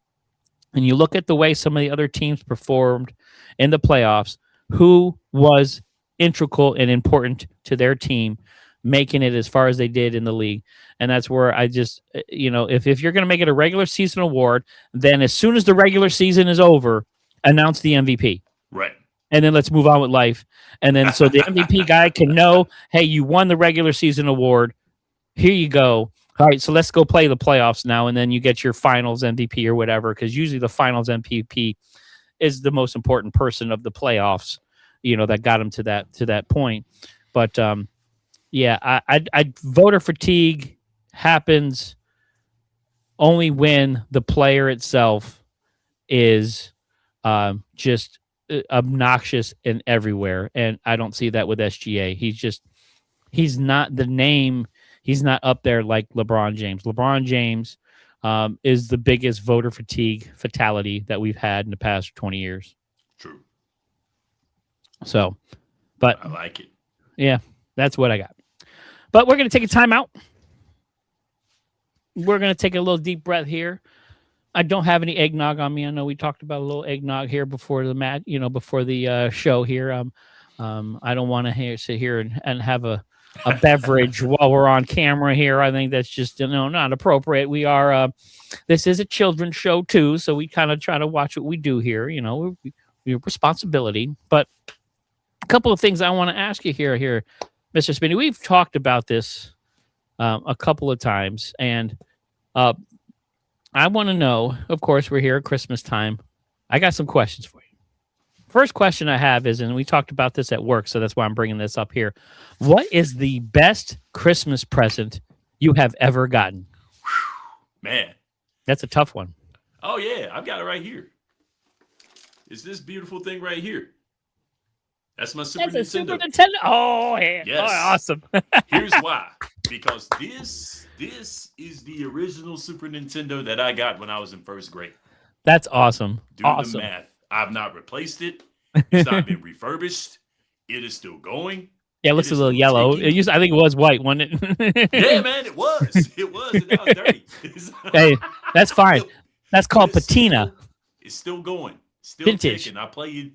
and you look at the way some of the other teams performed in the playoffs, who was integral and important to their team making it as far as they did in the league. And that's where I just, if you're going to make it a regular season award, then as soon as the regular season is over, announce the MVP. Right. And then let's move on with life. And then so the MVP guy can know, hey, you won the regular season award. Here you go. All right, so let's go play the playoffs now, and then you get your finals MVP or whatever, because usually the finals MVP is the most important person of the playoffs, that got him to that point. But I voter fatigue happens only when the player itself is just obnoxious and everywhere, and I don't see that with SGA. He's not the name. He's not up there like LeBron James. LeBron James is the biggest voter fatigue fatality that we've had in the past 20 years. True. So, but I like it. Yeah, that's what I got. But we're going to take a timeout. We're going to take a little deep breath here. I don't have any eggnog on me. I know we talked about a little eggnog here before the before the show here. I don't want to sit here and have a beverage while we're on camera here. I think that's just not appropriate. We are this is a children's show too, so we kind of try to watch what we do here. We have responsibility. But a couple of things I want to ask you here, Mr. Smitty. We've talked about this a couple of times, and I want to know. Of course, we're here at Christmas time. I got some questions for you. First question I have is, and we talked about this at work, so that's why I'm bringing this up here. What is the best Christmas present you have ever gotten? Man. That's a tough one. Oh, yeah. I've got it right here. It's this beautiful thing right here. That's my Super Nintendo. That's a Super Nintendo? Oh, yeah. Yes. Oh, awesome. Here's why. Because this is the original Super Nintendo that I got when I was in first grade. That's awesome. Do the math. I've not replaced it. It's not been refurbished. It is still going. Yeah, it looks a little yellow. I think it was white, wasn't it? Yeah, man, it was. It was. And that was dirty. Hey, that's fine. That's called patina. It's still going. Still vintage. Ticking. I played.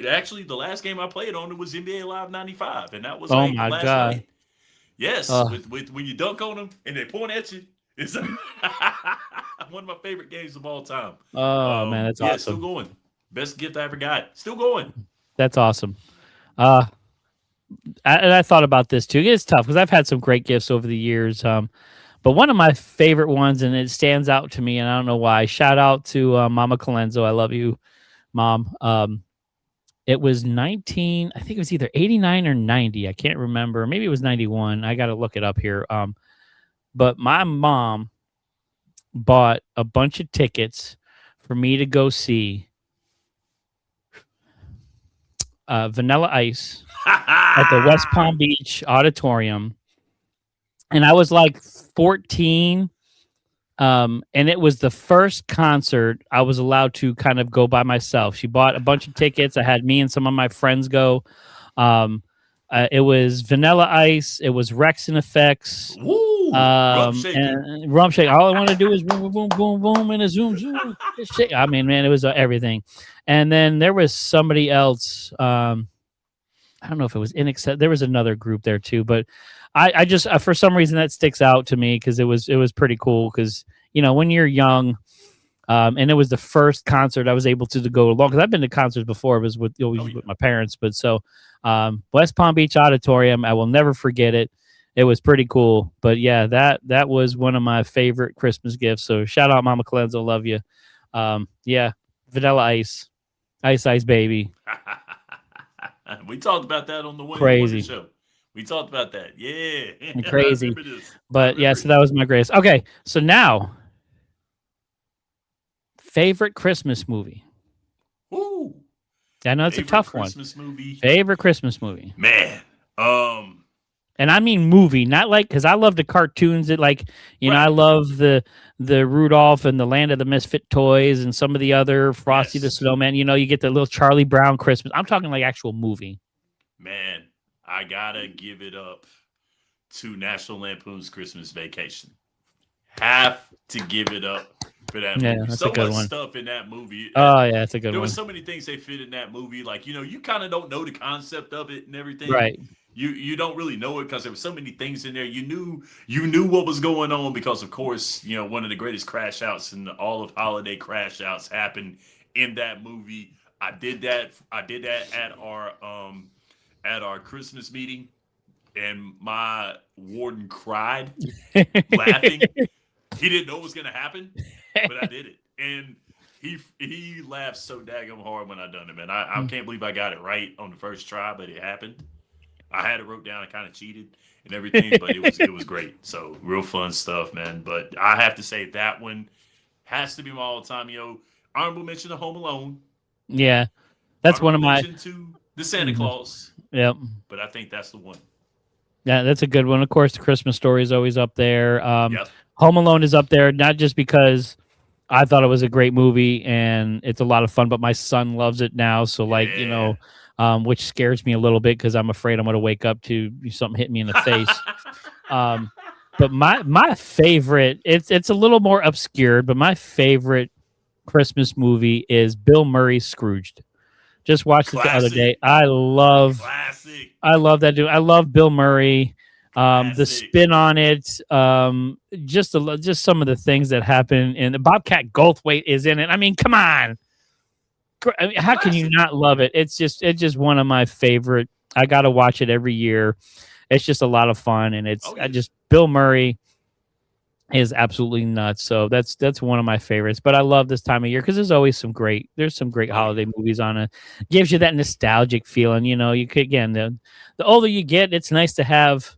Actually, the last game I played on it was NBA Live 95, and that was my last God. night. Yes, with when you dunk on them and they point at you. It's one of my favorite games of all time. Oh man, that's awesome. Still going. Best gift I ever got. Still going. That's awesome. I thought about this too. It's tough because I've had some great gifts over the years. But one of my favorite ones, and it stands out to me, and I don't know why. Shout out to Mama Calenzo. I love you, Mom. It was I think it was either 89 or 90. I can't remember. Maybe it was 91. I got to look it up here. But my mom bought a bunch of tickets for me to go see Vanilla Ice at the West Palm Beach Auditorium. And I was like 14. And it was the first concert I was allowed to kind of go by myself. She bought a bunch of tickets. I had me and some of my friends go. It was Vanilla Ice. It was Rex and Effects. And Rum Shake. All I want to do is boom, boom, boom, boom, and a zoom, zoom. Shake. I mean, man, it was everything. And then there was somebody else. I don't know if it was there was another group there too, but I just for some reason that sticks out to me because it was pretty cool because when you're young, and it was the first concert I was able to go along because I've been to concerts before. It was with my parents, but so West Palm Beach Auditorium, I will never forget it. It was pretty cool, but yeah, that was one of my favorite Christmas gifts. So shout out Mama Calenzo, love you. Yeah, Vanilla Ice, Ice Baby. We talked about that on the Crazy show. We talked about that. Yeah. Crazy. But yeah, so that was my greatest. Okay, so now favorite Christmas movie. Ooh. I know it's a tough Christmas one. Movie. Favorite Christmas movie. Man. And I mean movie, not like because I love the cartoons that right. I love the Rudolph and the Land of the Misfit Toys and some of the other Frosty the Snowman. You get the little Charlie Brown Christmas. I'm talking like actual movie. Man, I gotta give it up to National Lampoon's Christmas Vacation. Have to give it up for that Yeah, movie. that's So a good much one. stuff in that movie. Oh yeah, that's a good There were one. so many things they fit in that movie. Like, you kind of don't know the concept of it and everything. Right. You don't really know it because there were so many things in there. You knew what was going on because, of course, one of the greatest crash outs in all of holiday crash outs happened in that movie. I did that. I did that at our Christmas meeting, and my warden cried laughing. He didn't know what was gonna happen, but I did it, and he laughed so daggum hard when I done it, man. I can't believe I got it right on the first try, but it happened. I had it wrote down. I kind of cheated and everything, but it was great. So real fun stuff, man. But I have to say that one has to be my all time. Honorable mention to Home Alone. Yeah, that's one of Honorable my. mention to the Santa Claus. Yep. But I think that's the one. Yeah, that's a good one. Of course, the Christmas Story is always up there. Yep. Home Alone is up there, not just because I thought it was a great movie and it's a lot of fun, but my son loves it now. So, Yeah. which scares me a little bit because I'm afraid I'm going to wake up to something hitting me in the face. But my favorite, it's a little more obscured, but my favorite Christmas movie is Bill Murray's Scrooged. Just watched it the other day. Classic. I love that dude. I love Bill Murray. The Classic. spin on it, just some of the things that happen, and Bobcat Goldthwait is in it. I mean, come on, how can you not love it? It's just one of my favorite. I got to watch it every year. It's just a lot of fun, and Bill Murray is absolutely nuts. So that's one of my favorites. But I love this time of year because there's some great holiday movies on it. Gives you that nostalgic feeling. You could, again, the older you get, it's nice to have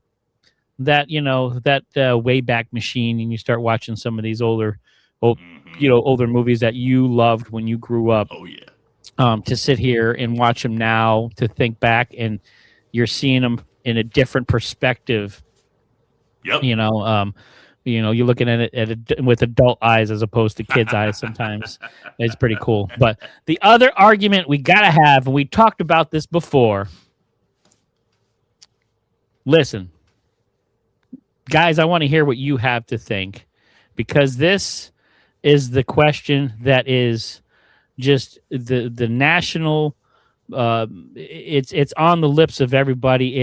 that Wayback Machine, and you start watching some of these older movies that you loved when you grew up. Oh yeah. To sit here and watch them now, to think back, and you're seeing them in a different perspective. Yep. You're looking at it with adult eyes as opposed to kids' eyes. Sometimes it's pretty cool. But the other argument we gotta have, and we talked about this before. Listen, guys, I want to hear what you have to think, because this is the question that is just the national. It's on the lips of everybody.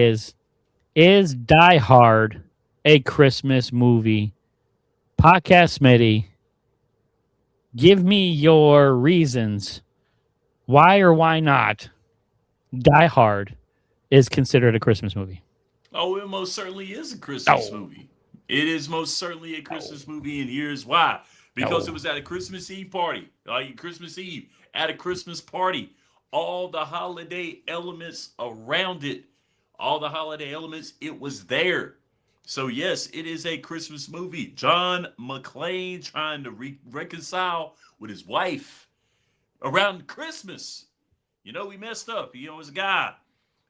Is Die Hard a Christmas movie? Podcast Smitty, give me your reasons why or why not Die Hard is considered a Christmas movie. Oh, it most certainly is a Christmas movie. It is most certainly a Christmas movie, and here's why. Because it was at a Christmas Eve party, Christmas Eve, at a Christmas party. All the holiday elements around it, it was there. So, yes, it is a Christmas movie. John McClane trying to reconcile with his wife around Christmas. He messed up. As a guy,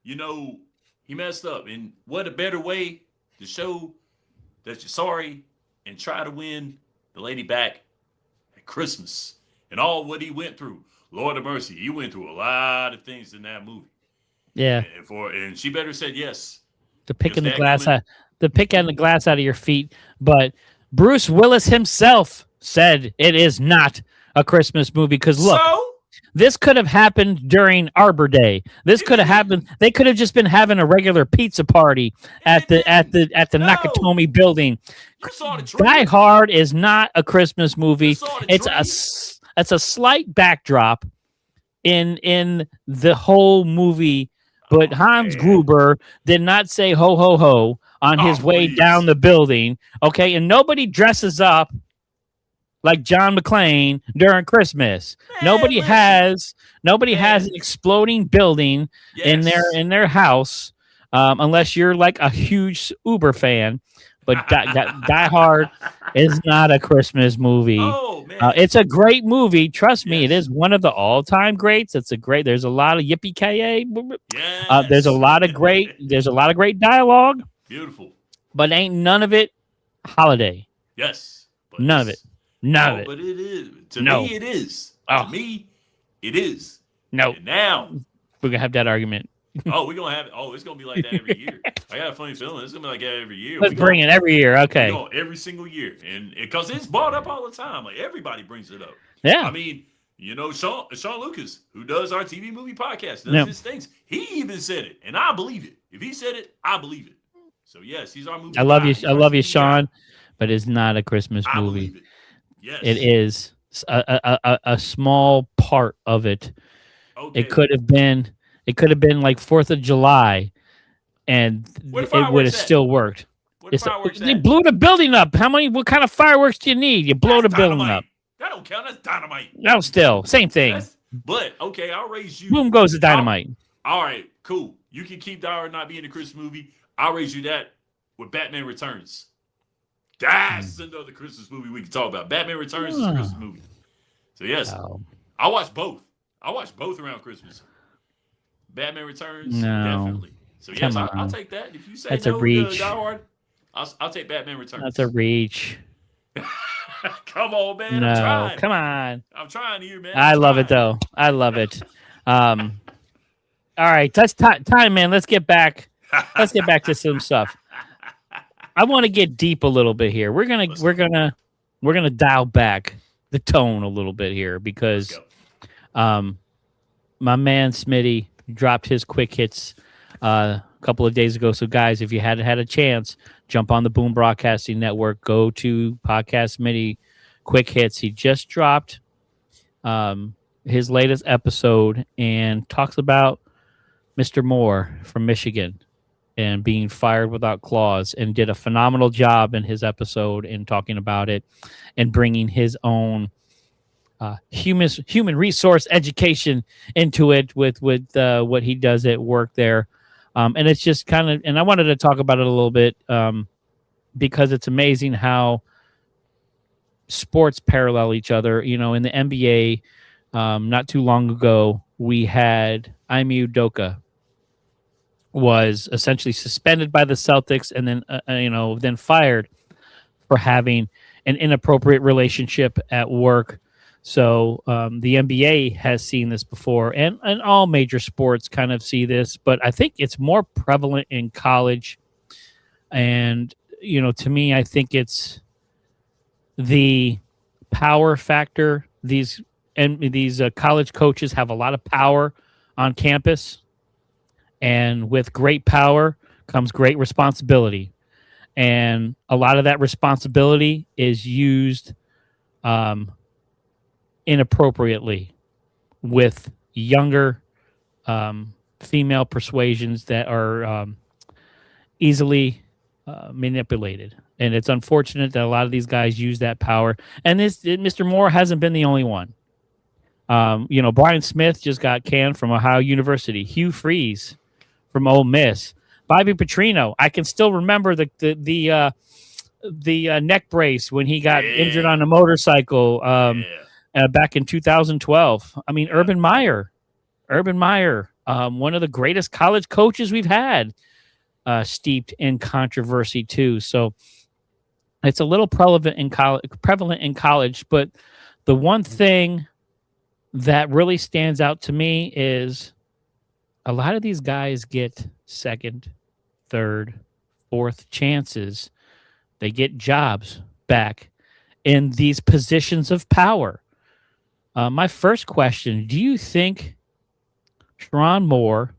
he messed up. And what a better way to show that you're sorry and try to win the lady back at Christmas. And all what he went through. Lord of mercy, he went through a lot of things in that movie. Yeah. And she better said yes. The picking the glass out of your feet. But Bruce Willis himself said it is not a Christmas movie, because look, this could have happened during Arbor Day. This could have happened. They could have just been having a regular pizza party at the Nakatomi building. Die Hard is not a Christmas movie. It's a slight backdrop in the whole movie. But Hans Gruber did not say ho ho ho on his way down the building. Okay, and nobody dresses up like John McClane during Christmas. Nobody has an exploding building in their house, unless you're like a huge Uber fan. But Die Hard is not a Christmas movie. Oh man, it's a great movie. Trust me, it is one of the all-time greats. There's a lot of yippee-ki-yay. Yes. There's a lot of great dialogue. Beautiful. But ain't none of it holiday. Yes. None of it. None of it. But it is. To me, it is. To me, it is. No. And now we're gonna have that argument. Oh, we're gonna have it. Oh, it's gonna be like that every year. I got a funny feeling it's gonna be like that every year. Let's bring it every year. We Okay. go every single year, and because it's brought up all the time. Like everybody brings it up. Yeah. I mean, Sean Lucas, who does our TV movie podcast, does Yeah. his things. He even said it, and I believe it. If he said it, I believe it. So yes, he's our movie. I love guy. you. He's I our love you, TV Sean. guy. But it's not a Christmas I movie. believe it. Yes, It is a small part of it. Okay. It could have been. It could have been like 4th of July, and Where the it would fireworks have at? still worked. What the fireworks They at? blew the building up. What kind of fireworks do you need? You blow That's the building dynamite. up. That don't count. That's dynamite. No, still same thing. But okay, I'll raise you. Boom goes the dynamite. All right, cool. You can keep Die Hard not being a Christmas movie. I'll raise you that with Batman Returns. That's another Christmas movie we can talk about. Batman Returns is a Christmas movie. So yes, I watch both. I watch both around Christmas. Batman Returns, definitely. So yes, I'll take that. If you say That's no a reach. to Die Hard, I'll take Batman Returns. That's a reach. Come on, man. No, I'm trying. come on. I'm trying here, man. I love it though. I love it. All right, that's time, man. Let's get back. Let's get back to some stuff. I want to get deep a little bit here. We're gonna dial back the tone a little bit here because my man Smitty dropped his quick hits a couple of days ago. So guys, if you hadn't had a chance, jump on the Boom Broadcasting Network, go to Podcast Smitty Quick Hits. He just dropped his latest episode and talks about Mr. Moore from Michigan and being fired without clause, and did a phenomenal job in his episode in talking about it and bringing his own human resource education into it with what he does at work there. And it's just kind of, and I wanted to talk about it a little bit because it's amazing how sports parallel each other. In the NBA, not too long ago, we had Ime Udoka was essentially suspended by the Celtics and then fired for having an inappropriate relationship at work. So the NBA has seen this before, and all major sports kind of see this, but I think it's more prevalent in college. And, to me, I think it's the power factor. These college coaches have a lot of power on campus, and with great power comes great responsibility. And a lot of that responsibility is used inappropriately with younger female persuasions that are easily manipulated. And it's unfortunate that a lot of these guys use that power. And Mr. Moore hasn't been the only one. Brian Smith just got canned from Ohio University. Hugh Freeze from Ole Miss. Bobby Petrino. I can still remember the neck brace when he got injured on a motorcycle back in 2012. I mean, Urban Meyer, one of the greatest college coaches we've had, steeped in controversy too. So it's a little prevalent in college. But the one thing that really stands out to me is a lot of these guys get second, third, fourth chances. They get jobs back in these positions of power. My first question, do you think Sharon Moore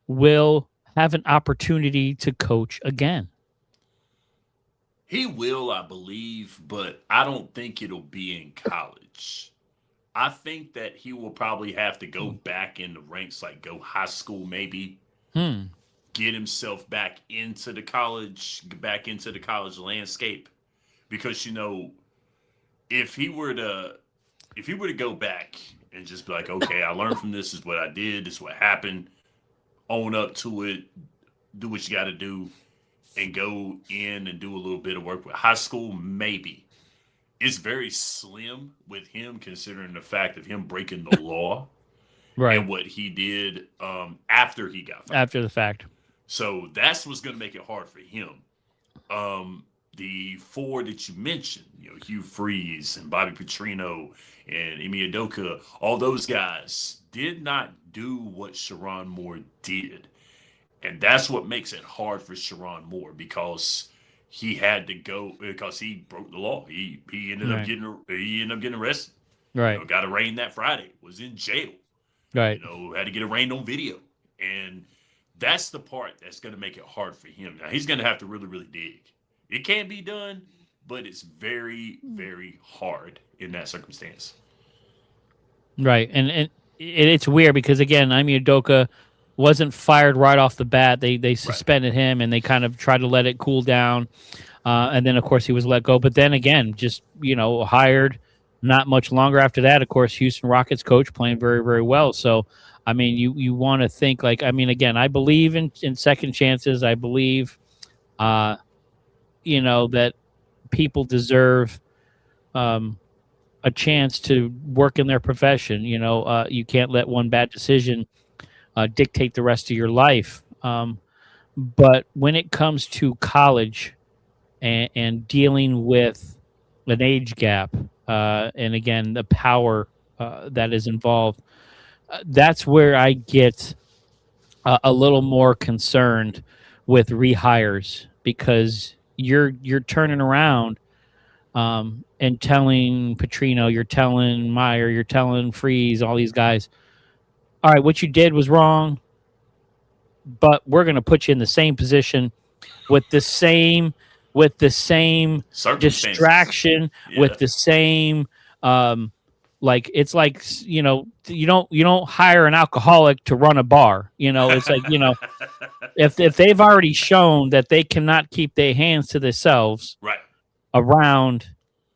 will have an opportunity to coach again? He will, I believe, but I don't think it'll be in college. I think that he will probably have to go back in the ranks, like go high school maybe, get himself back into the college landscape. Because, if he were to go back and just be like, okay, I learned from this is what I did, this is what happened, own up to it, do what you got to do, and go in and do a little bit of work with high school, maybe. It's very slim with him considering the fact of him breaking the law and what he did after he got fired. After the fact. So that's what's going to make it hard for him. The four that you mentioned, Hugh Freeze and Bobby Petrino and Ime Udoka, all those guys, did not do what Sharon Moore did. And that's what makes it hard for Sharon Moore because he had to go because he broke the law. He ended up Right. getting arrested. Right. Got arraigned that Friday. Was in jail. Right. Had to get arraigned on video. And that's the part that's going to make it hard for him. Now he's going to have to really, really dig. It can be done, but it's very, very hard in that circumstance. Right. And it's weird because again, Imi Udoka wasn't fired right off the bat. They suspended him and they kind of tried to let it cool down. And then of course he was let go. But then again, just hired not much longer after that. Of course, Houston Rockets coach playing very, very well. So I mean, you want to think again, I believe in second chances. I believe that people deserve a chance to work in their profession. You can't let one bad decision dictate the rest of your life. But when it comes to college and dealing with an age gap, and again, the power that is involved, that's where I get a little more concerned with rehires because you're turning around and telling Petrino, you're telling Meyer, you're telling Freeze, all these guys, all right, what you did was wrong, but we're going to put you in the same position with the same distraction, with the same it's like you don't hire an alcoholic to run a bar. It's like if they've already shown that they cannot keep their hands to themselves right around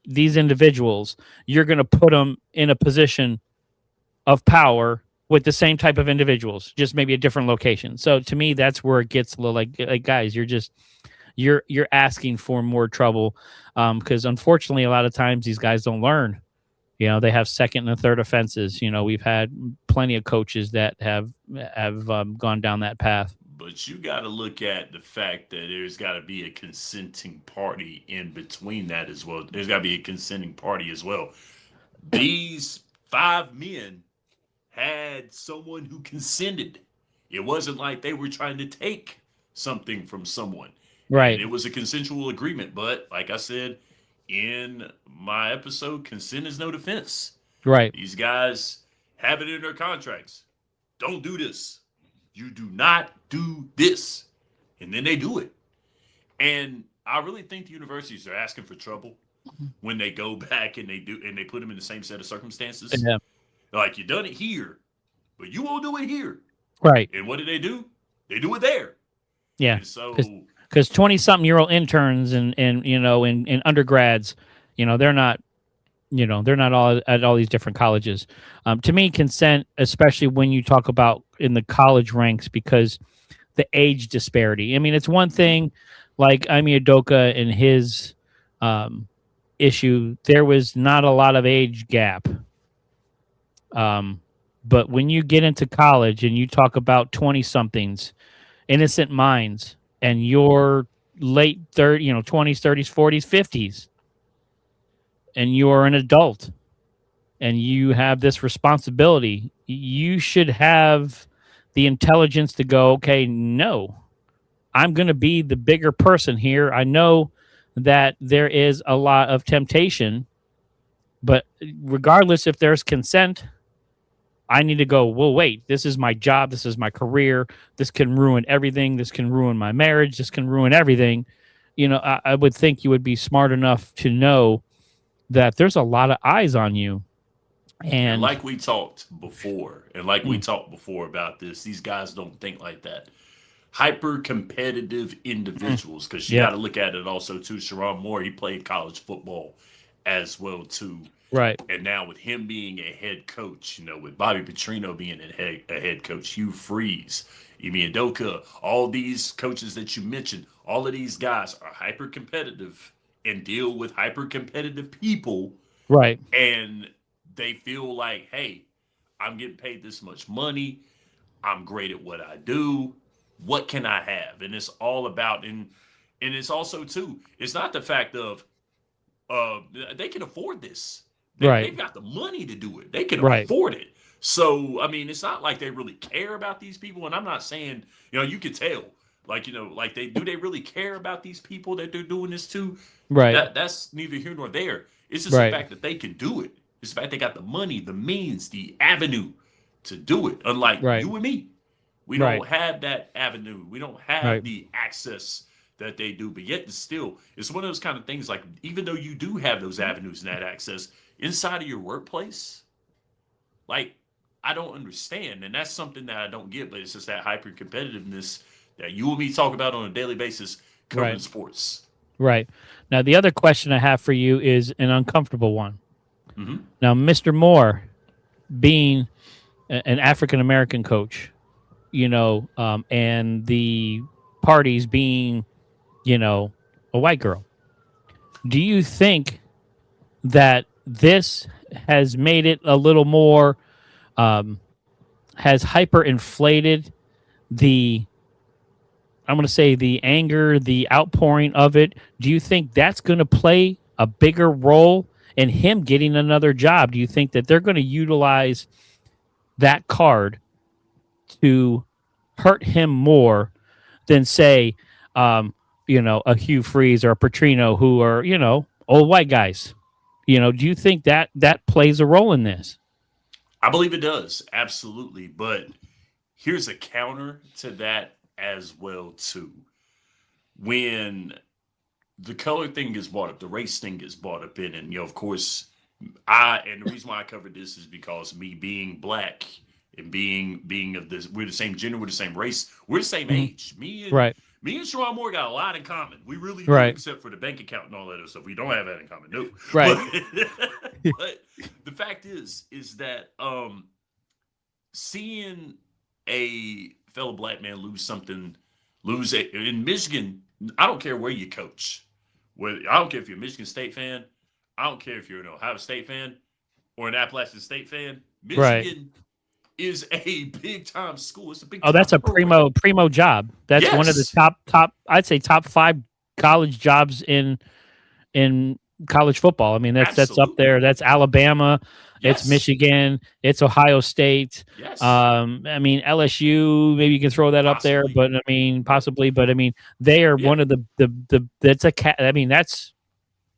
these individuals, you're going to put them in a position of power with the same type of individuals, just maybe a different location. So to me, that's where it gets a little like guys, you're asking for more trouble because unfortunately, a lot of times these guys don't learn. They have second and third offenses. We've had plenty of coaches that have gone down that path. But you got to look at the fact that there's got to be a consenting party in between that as well. There's got to be a consenting party as well. These 5 men had someone who consented. It wasn't like they were trying to take something from someone. Right. And it was a consensual agreement. But like I said in my episode, consent is no defense. Right. These guys have it in their contracts. Don't do this. You do not do this. And then they do it. And I really think the universities are asking for trouble when they go back and they put them in the same set of circumstances. Yeah. Like, you done it here, but you won't do it here. Right. And what do? They do it there. Yeah. And so because 20-something-year-old interns and undergrads, they're not all at all these different colleges. To me, consent, especially when you talk about in the college ranks, because the age disparity. I mean, it's one thing like Imi Udoka and his issue. There was not a lot of age gap. But when you get into college and you talk about 20-somethings, innocent minds, and your late 20s, 30s, 40s, 50s, and you're an adult and you have this responsibility, you should have the intelligence to go, okay, no, I'm going to be the bigger person here. I know that there is a lot of temptation, but regardless if there's consent, I need to go, well, wait, this is my job. This is my career. This can ruin everything. This can ruin my marriage. This can ruin everything. I would think you would be smart enough to know that there's a lot of eyes on you. And like we talked before, about this, these guys don't think like that. Hyper competitive individuals, because you got to look at it also too. Sharon Moore, he played college football as well too. Right. And now with him being a head coach, with Bobby Petrino being a head coach, Hugh Freeze, Imi Udoka, all these coaches that you mentioned, all of these guys are hyper competitive and deal with hyper competitive people. Right. And they feel like, hey, I'm getting paid this much money. I'm great at what I do. What can I have? And it's all about, and it's also too, it's not the fact of they can afford this. They've got the money to do it. They can afford it. So, I mean, it's not like they really care about these people. And I'm not saying, you could tell, like, like they really care about these people that they're doing this to? Right. That's neither here nor there. It's just the Right. fact that they can do it. It's the fact they got the money, the means, the avenue to do it. Unlike Right. you and me, we Right. don't have that avenue. We don't have Right. the access that they do. But yet, it's one of those kind of things. Like, even though you do have those avenues and that access inside of your workplace, like, I don't understand, and that's something that I don't get. But it's just that hyper competitiveness that you and me talk about on a daily basis covering Right. sports. Right. Now, the other question I have for you is an uncomfortable one. Hmm. Now, Mr. Moore, being an African American coach, and the parties being, a white girl, do you think that this has made it a little more, has hyper inflated the, I'm going to say, the anger, the outpouring of it? Do you think that's going to play a bigger role in him getting another job? Do you think that they're going to utilize that card to hurt him more than, say, a Hugh Freeze or a Petrino, who are, old white guys? Do you think that that plays a role in this? I believe it does, absolutely. But here's a counter to that as well too. When the color thing gets brought up, the race thing gets brought up in, and of course, and the reason why I covered this is because me being black and being of this, we're the same gender, we're the same race, we're the same Mhm. age. Right. Me and Sharon Moore got a lot in common. We really do, Right. except for the bank account and all that other stuff. We don't have that in common. No. Right. But the fact is that seeing a fellow black man in Michigan, I don't care where you coach. I don't care if you're a Michigan State fan. I don't care if you're an Ohio State fan or an Appalachian State fan. Right. Michigan is a big time school. It's a big Oh, time that's a program. primo job. That's one of the Yes, top. I'd say top 5 college jobs in college football. I mean, that's up absolutely. there. That's Alabama. It's Yes, Michigan. It's Ohio State. yes, I mean, LSU. Maybe you can throw that up there, possibly. but I mean, But possibly. But I mean, they are yeah, one of the. That's I mean, that's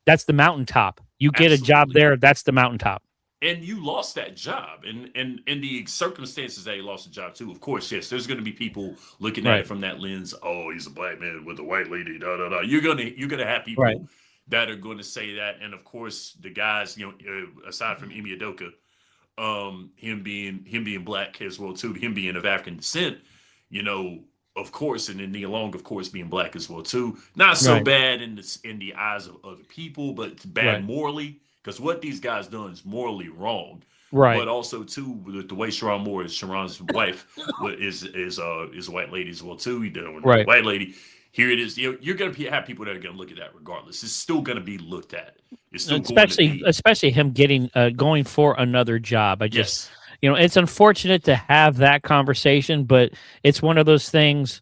the mountaintop. You get a job absolutely. there. That's the mountaintop. And you lost that job, and in the circumstances that you lost the job too. Of course, yes, there's going to be people looking at it Right. from that lens. Oh, he's a black man with a white lady. Da da da. You're gonna have Right. people that are going to say that, and of course, the guys, aside from Emi Adoka, him being black as well too, him being of African descent, you know, of course, and then Nia Long, of course, being black as well too. Not so Right. bad in the eyes of other people, but it's bad Right. morally because what these guys done is morally wrong. Right. But also too, with the way Sharon Moore is, Sharon's wife, is a white lady as well too. He did it with a Right. white lady. Here it is. You're going to have people that are going to look at that regardless. It's still going to be looked at. It's still going to especially be. especially him getting going for another job. I just, Yes, it's unfortunate to have that conversation, but it's one of those things,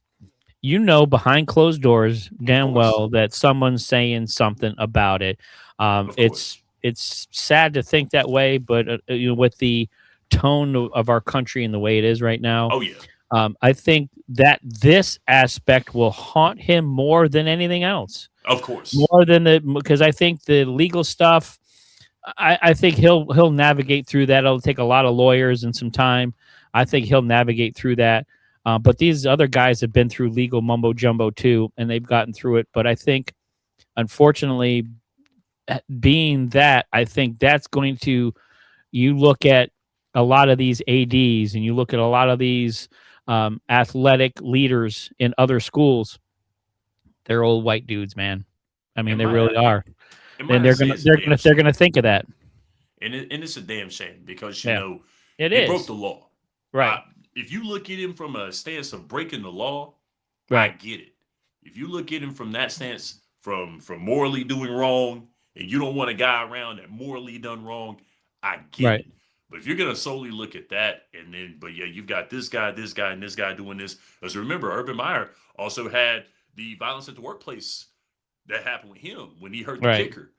behind closed doors of damn course, well, that someone's saying something about it. of It's course. sad to think that way, but with the tone of our country and the way it is right now, Oh yeah, I think that this aspect will haunt him more than anything else, of course. more than because I think the legal stuff. I think he'll navigate through that. It'll take a lot of lawyers and some time. I think he'll navigate through that. But these other guys have been through legal mumbo jumbo too, and they've gotten through it. But I think, unfortunately, being that, I think that's going to, you look at a lot of these ADs and you look at a lot of these athletic leaders in other schools, they're old white dudes, man. I mean, And they really my are, and and might I say it's a damn they're shame. gonna think of that. And it's a damn shame because Yeah, it they broke is. the law. Right. If you look at him from a stance of breaking the law, I Right. get it. If you look at him from that stance, from morally doing wrong, and you don't want a guy around that morally done wrong, I get Right. it. But if you're gonna solely look at that, and then, but yeah, you've got this guy, and this guy doing this. Because remember, Urban Meyer also had the violence at the workplace that happened with him when he hurt the Right. kicker.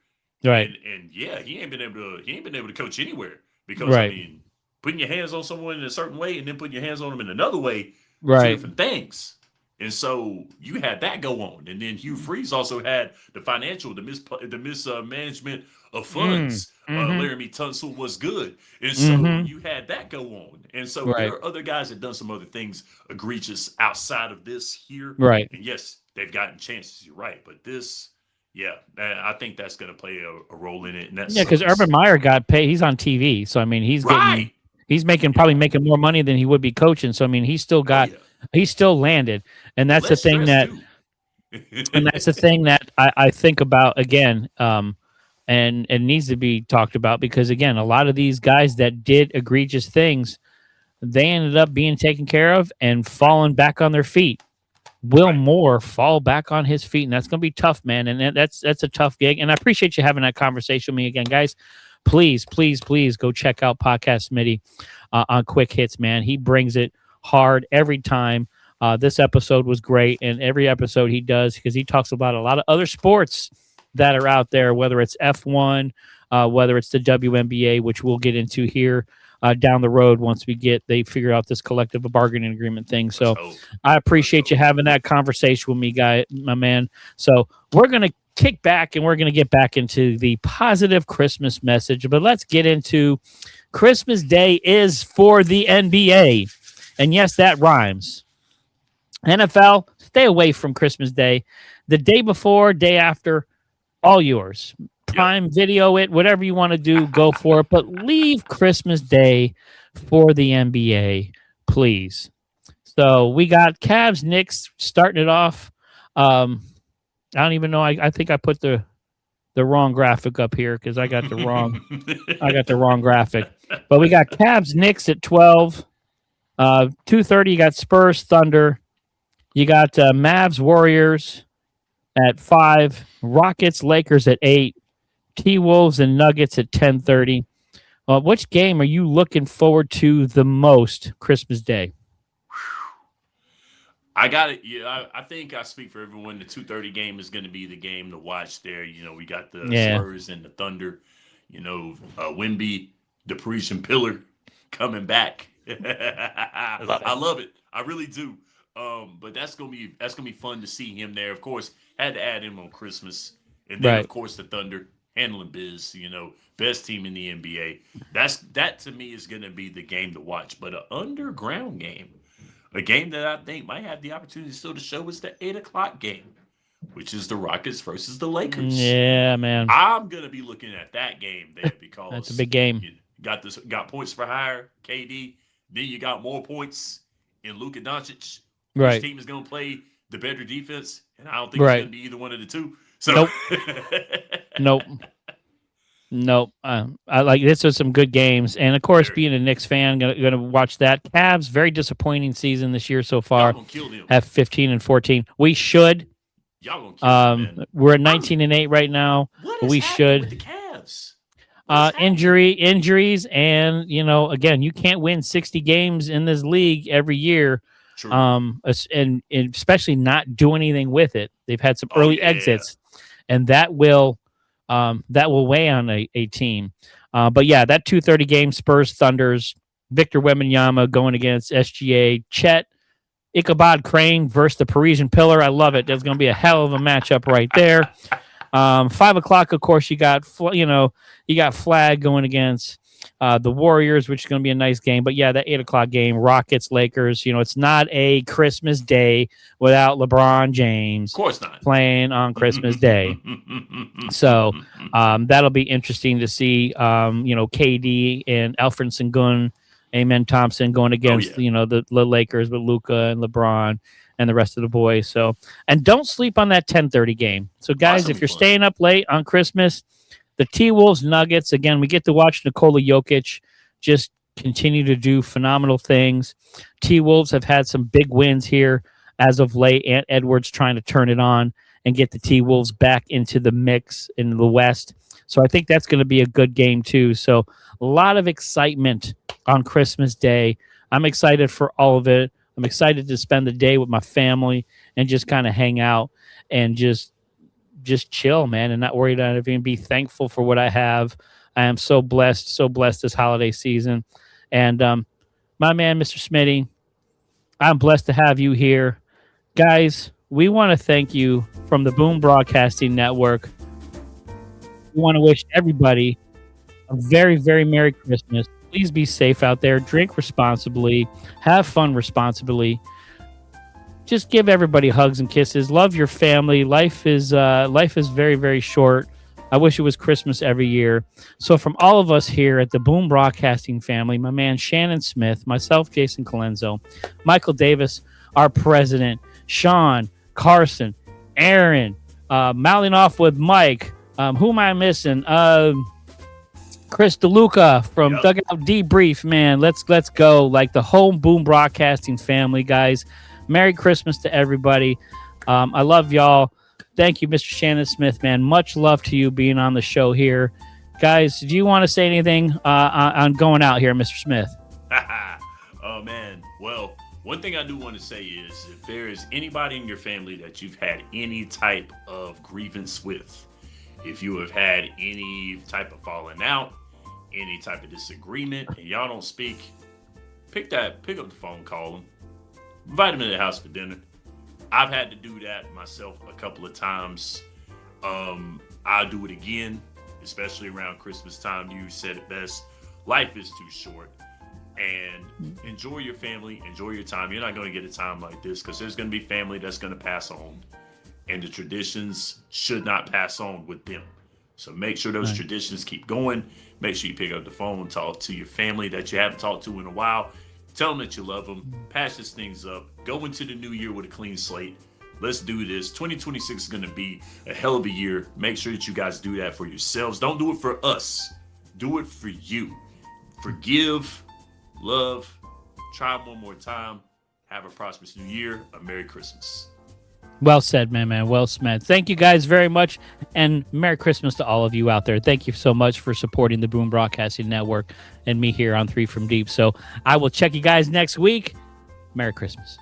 Right. And yeah, he ain't been able to coach anywhere because I Right. mean, Putting your hands on someone in a certain way and then putting your hands on them in another way, two Right. different things. And so you had that go on, and then Hugh Freeze also had the financial, the mismanagement of Mm. funds. Mm-hmm. Laramie Tunsil was good, and so Mm-hmm. you had that go on. And so there Right. are other guys that done some other things egregious outside of this here. Right. And yes, they've gotten chances. You're right, but this, yeah, I think that's going to play a role in it, and that Yeah, because sucks. Urban Meyer got paid. He's on TV, so I mean, Right? he's making probably making more money than he would be coaching. So I mean, Oh yeah. he's still landed, and that's the Less thing stress that too. I think about again, and needs to be talked about because again, a lot of these guys that did egregious things, they ended up being taken care of and falling back on their feet. Will Right. Moore fall back on his feet, and that's going to be tough, man. And that's a tough gig. And I appreciate you having that conversation with me again, guys. Please, please, please go check out Podcast Smitty on Quick Hits, man. He brings it hard every time. This episode was great, and every episode he does because he talks about a lot of other sports that are out there, whether it's F1, whether it's the WNBA, which we'll get into here down the road once they figure out this collective bargaining agreement thing. So I appreciate you having that conversation with me, my man. So we're going to kick back and we're going to get back into the positive Christmas message, but let's get into Christmas Day is for the NBA. And yes, that rhymes. NFL, stay away from Christmas Day. The day before, day after, all yours. Prime Video it, whatever you want to do, go for it. But leave Christmas Day for the NBA, please. So we got Cavs Knicks starting it off. I don't even know. I think I put the wrong graphic up here because I got the wrong graphic. But we got Cavs Knicks at 12. 2:30. You got Spurs Thunder. You got Mavs Warriors at 5. Rockets Lakers at 8. T-Wolves and Nuggets at 10:30. Which game are you looking forward to the most Christmas Day? I got it. Yeah, I think I speak for everyone. The 2:30 game is going to be the game to watch there. You know, we got the Spurs and the Thunder. You know, Wemby, the Parisian Pillar, coming back. I love it. I really do. But that's gonna be fun to see him there. Of course, had to add him on Christmas, and then of course the Thunder handling biz. You know, best team in the NBA. That to me is gonna be the game to watch. But an underground game, a game that I think might have the opportunity still to show is the 8 o'clock game, which is the Rockets versus the Lakers. Yeah, man. I'm gonna be looking at that game there because that's a big game. You got points for hire, KD. Then you got more points in Luka Doncic. Right. Which team is going to play the better defense? And I don't think it's going to be either one of the two. So Nope. I like this was some good games, and of course, being a Knicks fan, gonna watch that. Cavs, very disappointing season this year so far. Y'all gonna kill them. Have 15-14. We should. Y'all gonna kill them, man. We're at 19-8 right now. We should. With the Cavs? Injuries, and again, you can't win 60 games in this league every year. True. And especially not do anything with it. They've had some early exits, and that will weigh on a team. But yeah, that 2:30 game, Spurs Thunders, Victor Wembanyama going against SGA, Chet, Ichabod Crane versus the Parisian Pillar. I love it. There's going to be a hell of a matchup right there. 5 o'clock, of course, you got Flag going against the Warriors, which is going to be a nice game. But yeah, that 8 o'clock game, Rockets, Lakers. It's not a Christmas Day without LeBron James. Of course not. Playing on Christmas Day. So that'll be interesting to see. KD and Alfred Sengun, Amen Thompson going against the Lakers with Luka and LeBron and the rest of the boys. So, and don't sleep on that 10:30 game. So guys, if you're staying up late on Christmas, the T-Wolves Nuggets, again, we get to watch Nikola Jokic just continue to do phenomenal things. T-Wolves have had some big wins here as of late. Ant Edwards trying to turn it on and get the T-Wolves back into the mix in the West. So I think that's going to be a good game too. So a lot of excitement on Christmas Day. I'm excited for all of it. I'm excited to spend the day with my family and just kind of hang out and just chill, man, and not worry about anything. Be thankful for what I have. I am so blessed this holiday season. And my man, Mr. Smitty, I'm blessed to have you here. Guys, we want to thank you from the Boom Broadcasting Network. We want to wish everybody a very, very Merry Christmas. Please be safe out there. Drink responsibly. Have fun responsibly. Just give everybody hugs and kisses. Love your family. Life is very, very short. I wish it was Christmas every year. So from all of us here at the Boom Broadcasting family, my man Shannon Smith, myself, Jason Calenzo, Michael Davis, our president, Sean, Carson, Aaron, mouthing off with Mike. Who am I missing? Chris DeLuca from Dugout Debrief, man. Let's go. Like the whole Boom Broadcasting family, guys. Merry Christmas to everybody. I love y'all. Thank you, Mr. Shannon Smith, man. Much love to you being on the show here. Guys, do you want to say anything on going out here, Mr. Smith? Oh, man. Well, one thing I do want to say is if there is anybody in your family that you've had any type of grievance with, if you have had any type of falling out, any type of disagreement, and y'all don't speak, pick up the phone, call them, invite them to the house for dinner. I've had to do that myself a couple of times. I'll do it again, especially around Christmas time. You said it best. Life is too short. And enjoy your family, enjoy your time. You're not going to get a time like this because there's going to be family that's going to pass on. And the traditions should not pass on with them. So make sure those traditions keep going. Make sure you pick up the phone and talk to your family that you haven't talked to in a while. Tell them that you love them. Patch these things up. Go into the new year with a clean slate. Let's do this. 2026 is going to be a hell of a year. Make sure that you guys do that for yourselves. Don't do it for us. Do it for you. Forgive, love, try one more time. Have a prosperous new year. A Merry Christmas. Well said, man. Well said. Thank you guys very much. And Merry Christmas to all of you out there. Thank you so much for supporting the Boom Broadcasting Network and me here on 3 from Deep. So I will check you guys next week. Merry Christmas.